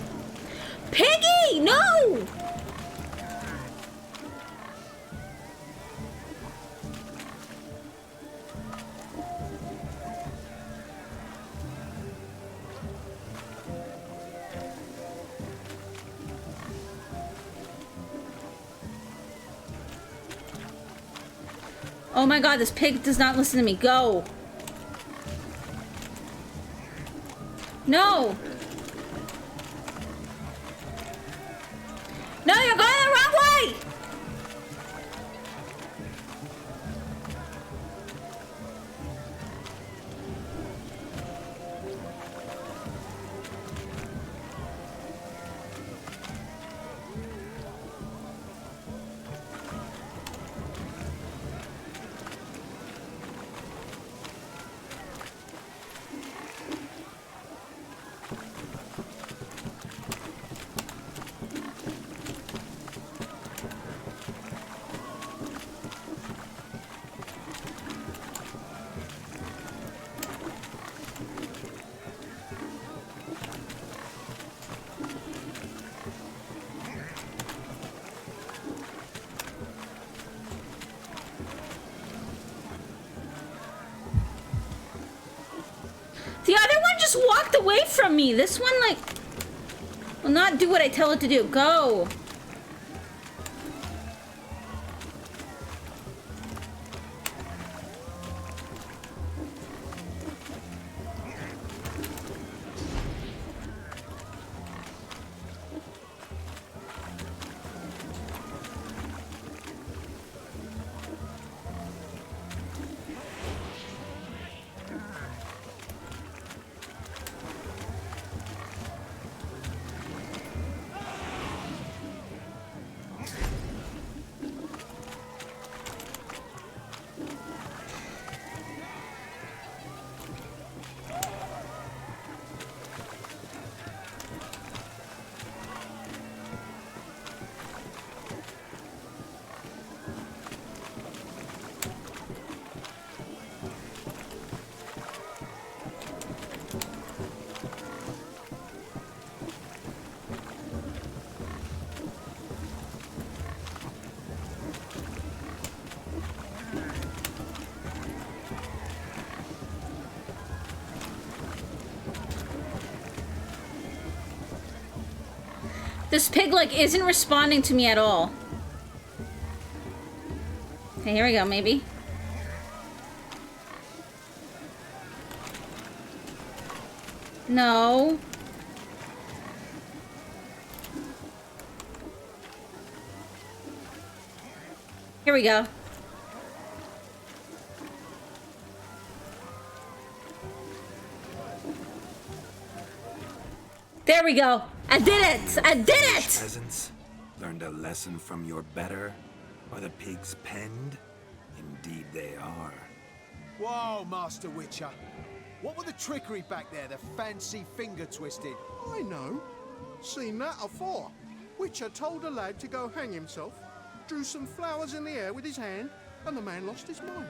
Piggy, no! Oh my god, this pig does not listen to me. Go. No! No, you're going the wrong way! The other one just walked away from me. This one, like, will not do what I tell it to do. Go. This pig, like, isn't responding to me at all. Okay, here we go, maybe. No. Here we go. There we go. I did it! I did it! Peasants learned a lesson from your better? Are the pigs penned? Indeed they are. Whoa, Master Witcher. What were the trickery back there, the fancy finger twisted? I know. Seen that afore. Witcher told a lad to go hang himself, drew some flowers in the air with his hand, and the man lost his mind.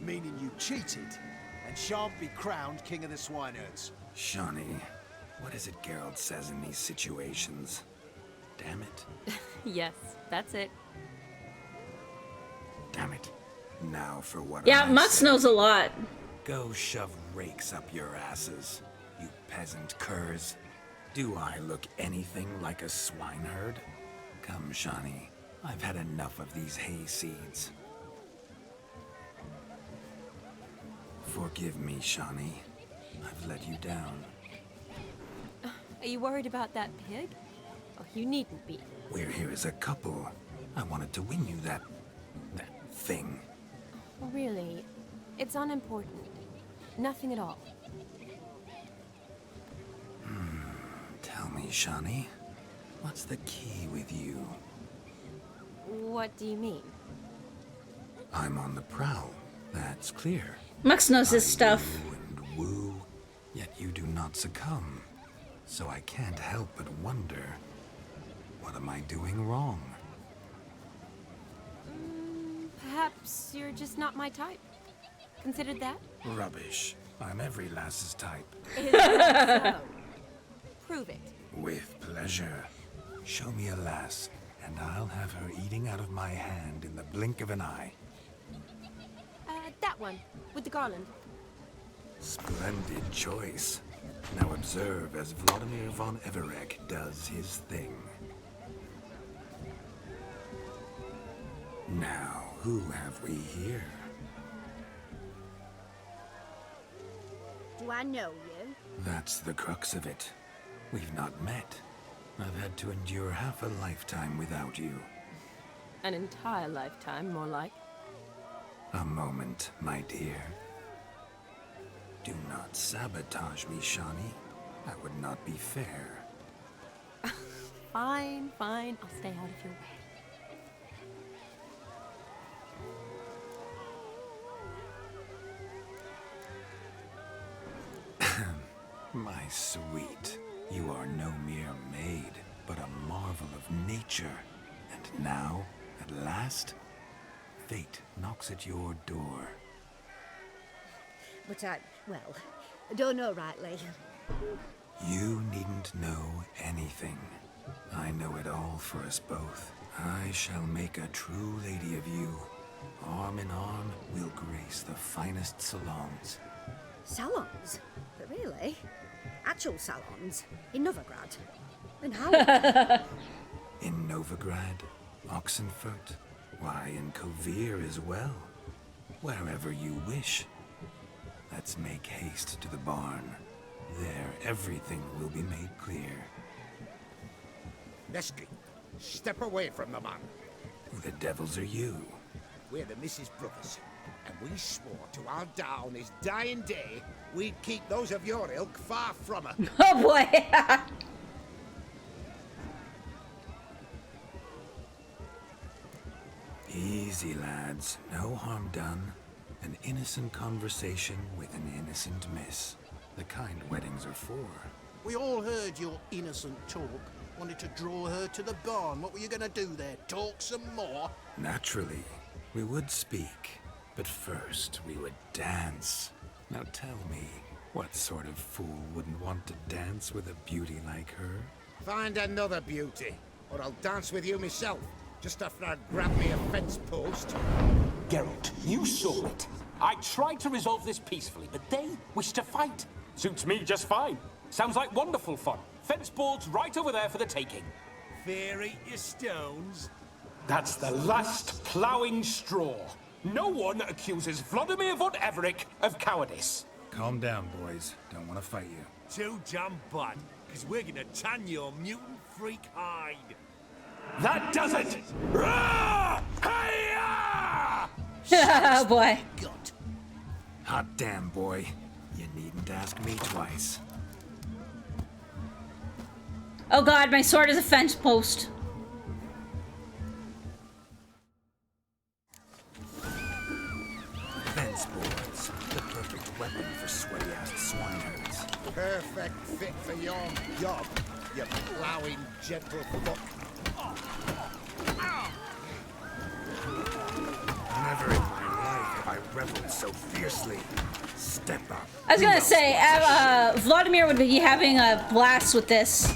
Meaning you cheated, and shan't be crowned King of the Swineherds. Shawnee, what is it Geralt says in these situations? Damn it. Yes, that's it. Damn it. Now for what Yeah, I Mux said. knows a lot. Go shove rakes up your asses, you peasant curs. Do I look anything like a swineherd? Come, Shawnee. I've had enough of these hay seeds. Forgive me, Shawnee. I've let you down. Are you worried about that pig? Oh, you needn't be. We're here as a couple. I wanted to win you that thing. Really, it's unimportant. Nothing at all. Tell me, Shawnee, what's the key with you? What do you mean? I'm on the prowl. That's clear. Mux knows his stuff. And woo, yet you do not succumb. So I can't help but wonder, what am I doing wrong? Perhaps you're just not my type. Considered that? Rubbish. I'm every lass's type. Is that so? Prove it. With pleasure. Show me a lass, and I'll have her eating out of my hand in the blink of an eye. That one, with the garland. Splendid choice. Now observe as Vladimir von Everec does his thing. Now, who have we here? Do I know you? That's the crux of it. We've not met. I've had to endure half a lifetime without you. An entire lifetime, more like. A moment, my dear. Do not sabotage me, Shawnee. That would not be fair. Fine, fine. I'll stay out of your way. My sweet, you are no mere maid, but a marvel of nature. And now, at last, fate knocks at your door. But I don't know rightly. You needn't know anything. I know it all for us both. I shall make a true lady of you. Arm in arm, we'll grace the finest salons. Salons? But really? Actual salons? In Novigrad? And how? In Novigrad, Oxenfurt, why, in Kovir as well. Wherever you wish. Let's make haste to the barn. There, everything will be made clear. Nesky, step away from the man. Who the devils are you? We're the Mrs. Brothers, and we swore to our da on his dying day we'd keep those of your ilk far from her. Oh boy! Easy, lads. No harm done. An innocent conversation with an innocent miss. The kind weddings are for. We all heard your innocent talk. Wanted to draw her to the barn. What were you gonna do there? Talk some more? Naturally, we would speak. But first, we would dance. Now tell me, what sort of fool wouldn't want to dance with a beauty like her? Find another beauty, or I'll dance with you myself, just after I grab me a fence post. Geralt, you saw it. I tried to resolve this peacefully, but they wish to fight. Suits me just fine. Sounds like wonderful fun. Fence boards right over there for the taking. Fear eat your stones. That's the last ploughing straw. No one accuses Vladimir von Everec of cowardice. Calm down, boys. Don't want to fight you. too damn bad, because we're gonna tan your mutant freak hide. That does it! Rah! Hi-ya! Oh boy. Hot damn, boy. You needn't ask me twice. Oh god, my sword is a fence post. Fence boards. The perfect weapon for sweaty-ass swineherds. Perfect fit for your job, you ploughing gentlefolk. Never in my life have I reveled so fiercely. Step up. I was gonna say, Vladimir would be having a blast with this.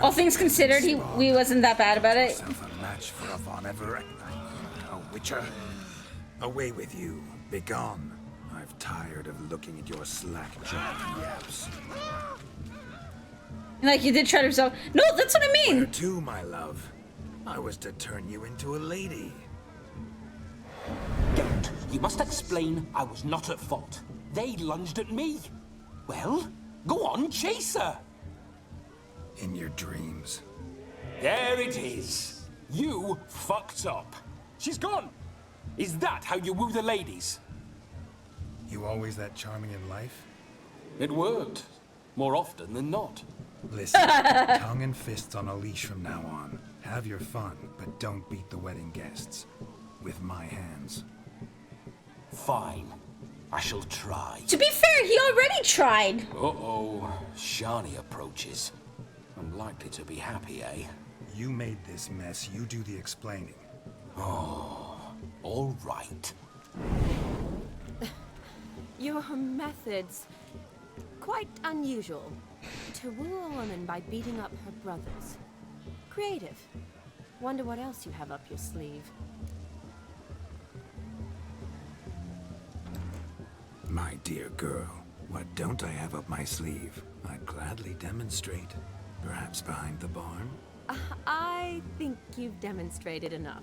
All things considered, he wasn't that bad about it. A match for a Von Everett. A witcher. Away with you. Begone. I've tired of looking at your slack-jawed yaps. Like you did try to resolve. No, that's what I mean. Where to, my love? I was to turn you into a lady. Geralt, you must explain I was not at fault. They lunged at me. Well, go on, chase her. In your dreams. There it is. You fucked up. She's gone. Is that how you woo the ladies? You always that charming in life? It worked. More often than not. Listen, tongue and fists on a leash from now on. Have your fun, but don't beat the wedding guests. With my hands. Fine. I shall try. To be fair, he already tried. Uh-oh. Shani approaches. Unlikely to be happy, eh? You made this mess. You do the explaining. Oh, all right. Your methods, quite unusual. To woo a woman by beating up her brothers. Creative. Wonder what else you have up your sleeve. My dear girl, what don't I have up my sleeve? I'd gladly demonstrate. Perhaps behind the barn? I think you've demonstrated enough.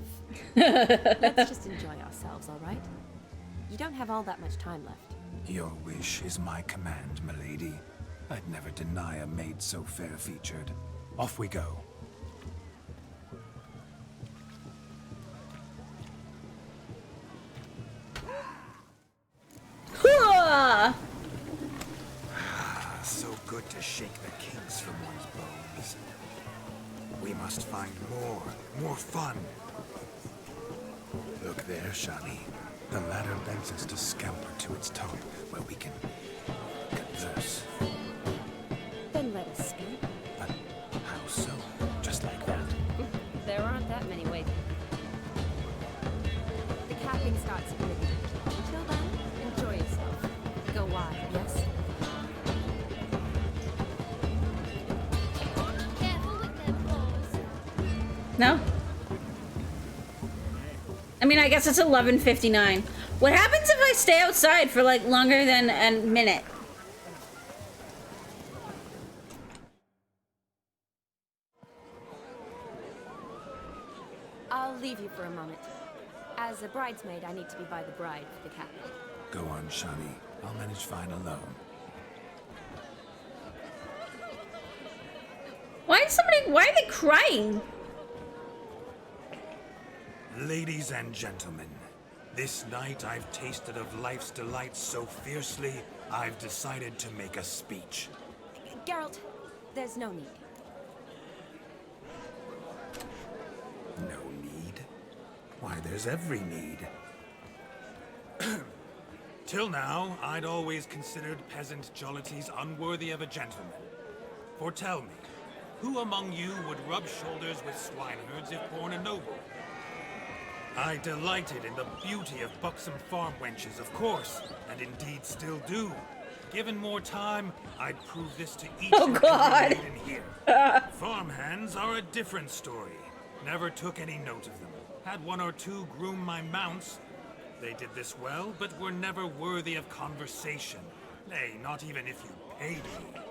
Let's just enjoy ourselves, all right? You don't have all that much time left. Your wish is my command, milady. I'd never deny a maid so fair-featured. Off we go. So good to shake the kinks from one's bones. We must find more fun. Look there, Shani. The ladder begs us to scamper to its top, where we can converse. Then let us speak. But how so? Just like that? There aren't that many ways. The capping starts at midnight. Until then, enjoy yourself. Go wild, yes? No? I mean, I guess it's 11:59. What happens if I stay outside for like longer than a minute? I'll leave you for a moment. As a bridesmaid, I need to be by the bride for the capping. Go on, Shani. I'll manage fine alone. Why are they crying? Ladies and gentlemen, this night I've tasted of life's delights so fiercely, I've decided to make a speech. Geralt, there's no need. No need? Why, there's every need. Till now, I'd always considered peasant jollities unworthy of a gentleman. For tell me, who among you would rub shoulders with swineherds if born a noble? I delighted in the beauty of buxom farm wenches, of course, and indeed still do. Given more time, I'd prove this to each and every maiden here. Farm hands are a different story. Never took any note of them. Had one or two groom my mounts. They did this well, but were never worthy of conversation. Nay, not even if you paid me.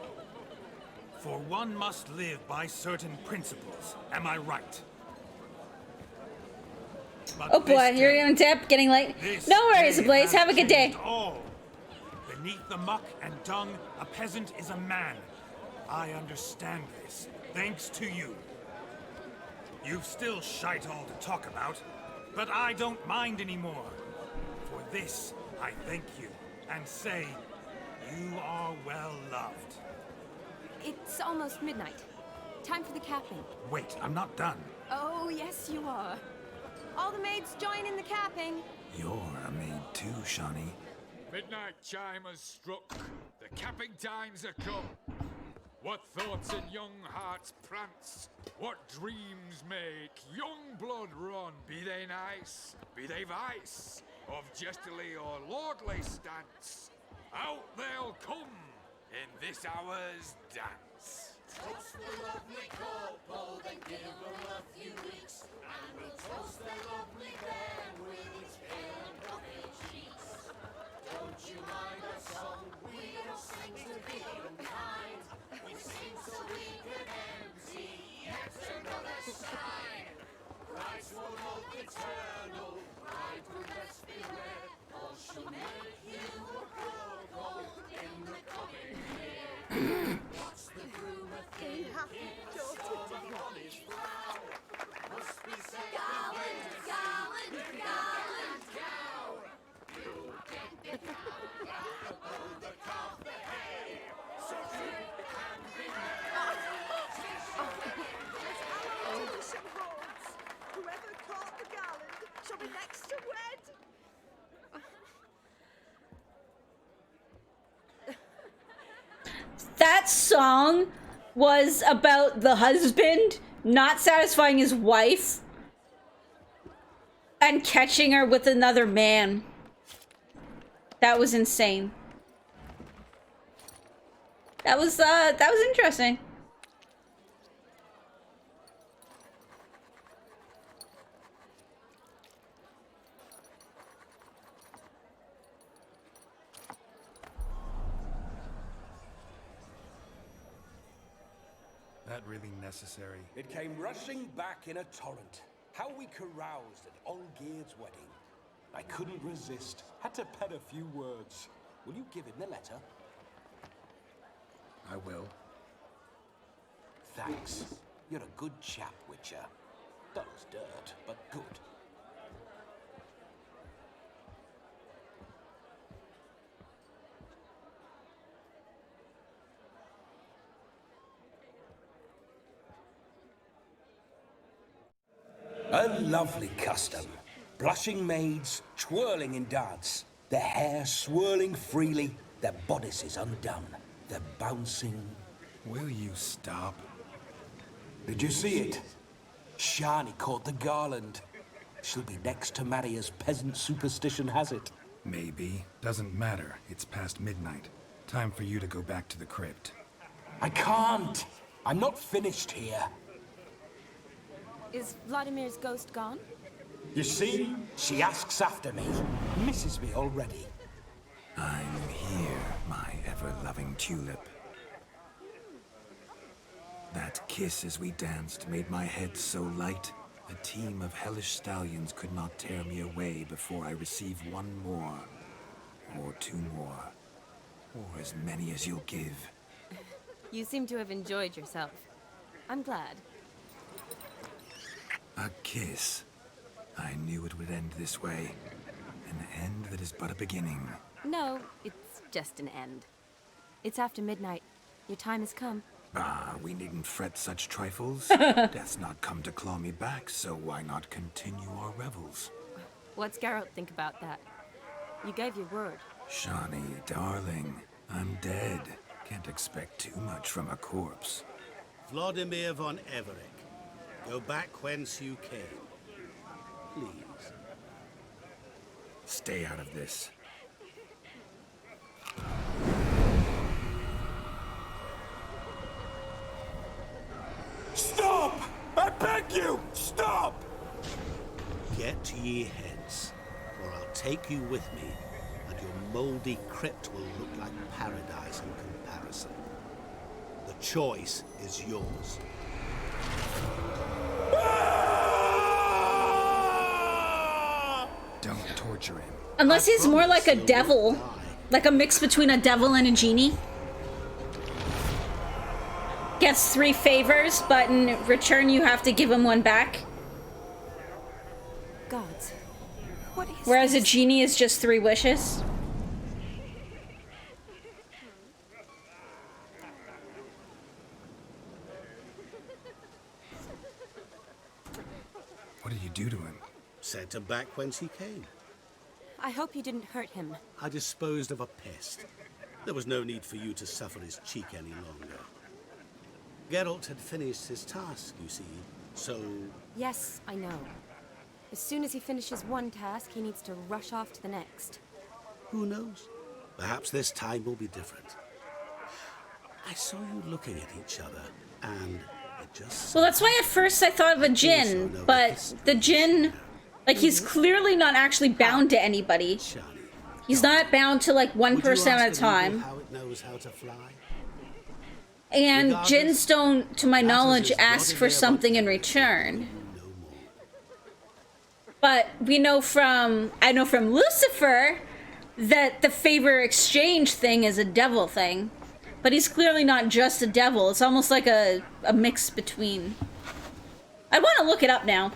For one must live by certain principles. Am I right? But oh boy, you're gonna tap, getting late. No worries, Blaze. Have a good day. All. Beneath the muck and dung, a peasant is a man. I understand this, thanks to you. You've still shite all to talk about, but I don't mind anymore. For this, I thank you, and say, you are well loved. It's almost midnight. Time for the capping. Wait, I'm not done. Oh, yes, you are. All the maids join in the capping. You're a maid too, Shawnee. Midnight chime has struck. The capping times are come. What thoughts in young hearts prance? What dreams make young blood run? Be they nice, be they vice, of jestily or lordly stance, out they'll come in this hour's dance. Toast the lovely couple, then give them a few weeks, and we'll toast the lovely bear with its pale and puffy cheeks. Don't you mind our song? We don't sing to be unkind. We sing so we can empty yet another sign. Christ will hope eternal, bride will best beware, or she'll make you a go in the coming year. What's the groom a thinking? Bonnie's brow must be said. Garland, cow. You'll get the calf the hay. So drink and be Whoever caught the garland shall be next to wed. That song was about the husband not satisfying his wife and catching her with another man. That was insane. That was interesting. That really necessary? It came rushing back in a torrent. How we caroused at Olgierd's wedding. I couldn't resist. Had to pen a few words. Will you give him the letter? I will. Thanks. You're a good chap, Witcher. Dull as dirt, but good. A lovely custom. Blushing maids, twirling in dance. Their hair swirling freely, their bodices undone. They're bouncing. Will you stop? Did you see it? Shani caught the garland. She'll be next to marry as peasant superstition has it. Maybe. Doesn't matter. It's past midnight. Time for you to go back to the crypt. I can't. I'm not finished here. Is Vladimir's ghost gone? You see? She asks after me. Misses me already. I'm here, my ever-loving tulip. That kiss as we danced made my head so light, a team of hellish stallions could not tear me away before I receive one more, or two more, or as many as you'll give. You seem to have enjoyed yourself. I'm glad. A kiss. I knew it would end this way. An end that is but a beginning. No, it's just an end. It's after midnight. Your time has come. Ah, we needn't fret such trifles. Death's not come to claw me back, so why not continue our revels? What's Geralt think about that? You gave your word. Shawnee, darling, I'm dead. Can't expect too much from a corpse. Vladimir von Everec, go back whence you came. Please. Stay out of this. Stop! I beg you! Stop! Get ye hence, or I'll take you with me, and your mouldy crypt will look like paradise in comparison. The choice is yours. Don't torture him. Unless he's more like a devil. like a mix between a devil and a genie. Gets 3 favors, but in return you have to give him 1 back. Gods. What is Whereas this? a genie is just 3 wishes. What did you do to him? Sent him back whence he came. I hope you didn't hurt him. I disposed of a pest. There was no need for you to suffer his cheek any longer. Geralt had finished his task, you see, so... Yes, I know. As soon as he finishes one task, he needs to rush off to the next. Who knows? Perhaps this time will be different. I saw you looking at each other, and it just... Well, that's why at first I thought of a djinn, but the djinn, like, he's clearly not actually bound to anybody. He's not bound to, like, one person at a time. How it knows how to fly? And djinns don't, to my knowledge, ask for something in return. But we know from, I know from Lucifer that the favor exchange thing is a devil thing. But he's clearly not just a devil. It's almost like a mix between. I want to look it up now.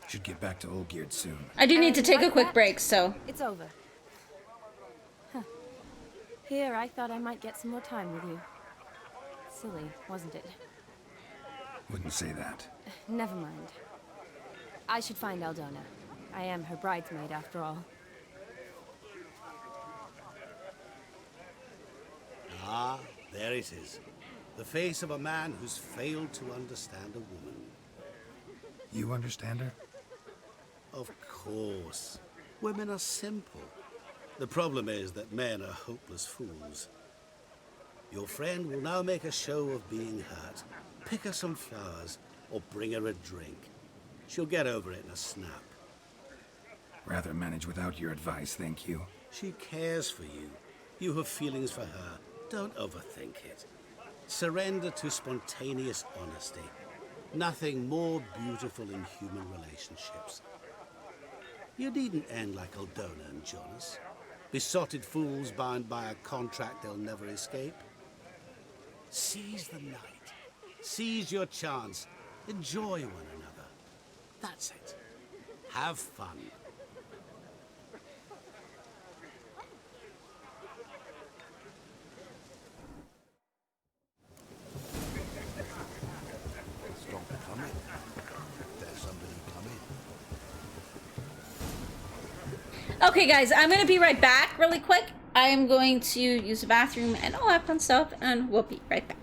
Should get back to Olgierd soon. I do need to take a quick break, so. It's over. Huh. Here, I thought I might get some more time with you. Silly, wasn't it? Wouldn't say that. Never mind. I should find Aldona. I am her bridesmaid, after all. Ah, there it is. The face of a man who's failed to understand a woman. You understand her? Of course. Women are simple. The problem is that men are hopeless fools. Your friend will now make a show of being hurt. Pick her some flowers, or bring her a drink. She'll get over it in a snap. Rather manage without your advice, thank you. She cares for you. You have feelings for her. Don't overthink it. Surrender to spontaneous honesty. Nothing more beautiful in human relationships. You needn't end like Aldona and Jonas. Besotted fools bound by a contract they'll never escape. Seize the night. Seize your chance. Enjoy one another. That's it. Have fun. Stop coming. There's somebody coming. Okay, guys, I'm gonna be right back really quick. I am going to use the bathroom and all that fun stuff, and we'll be right back.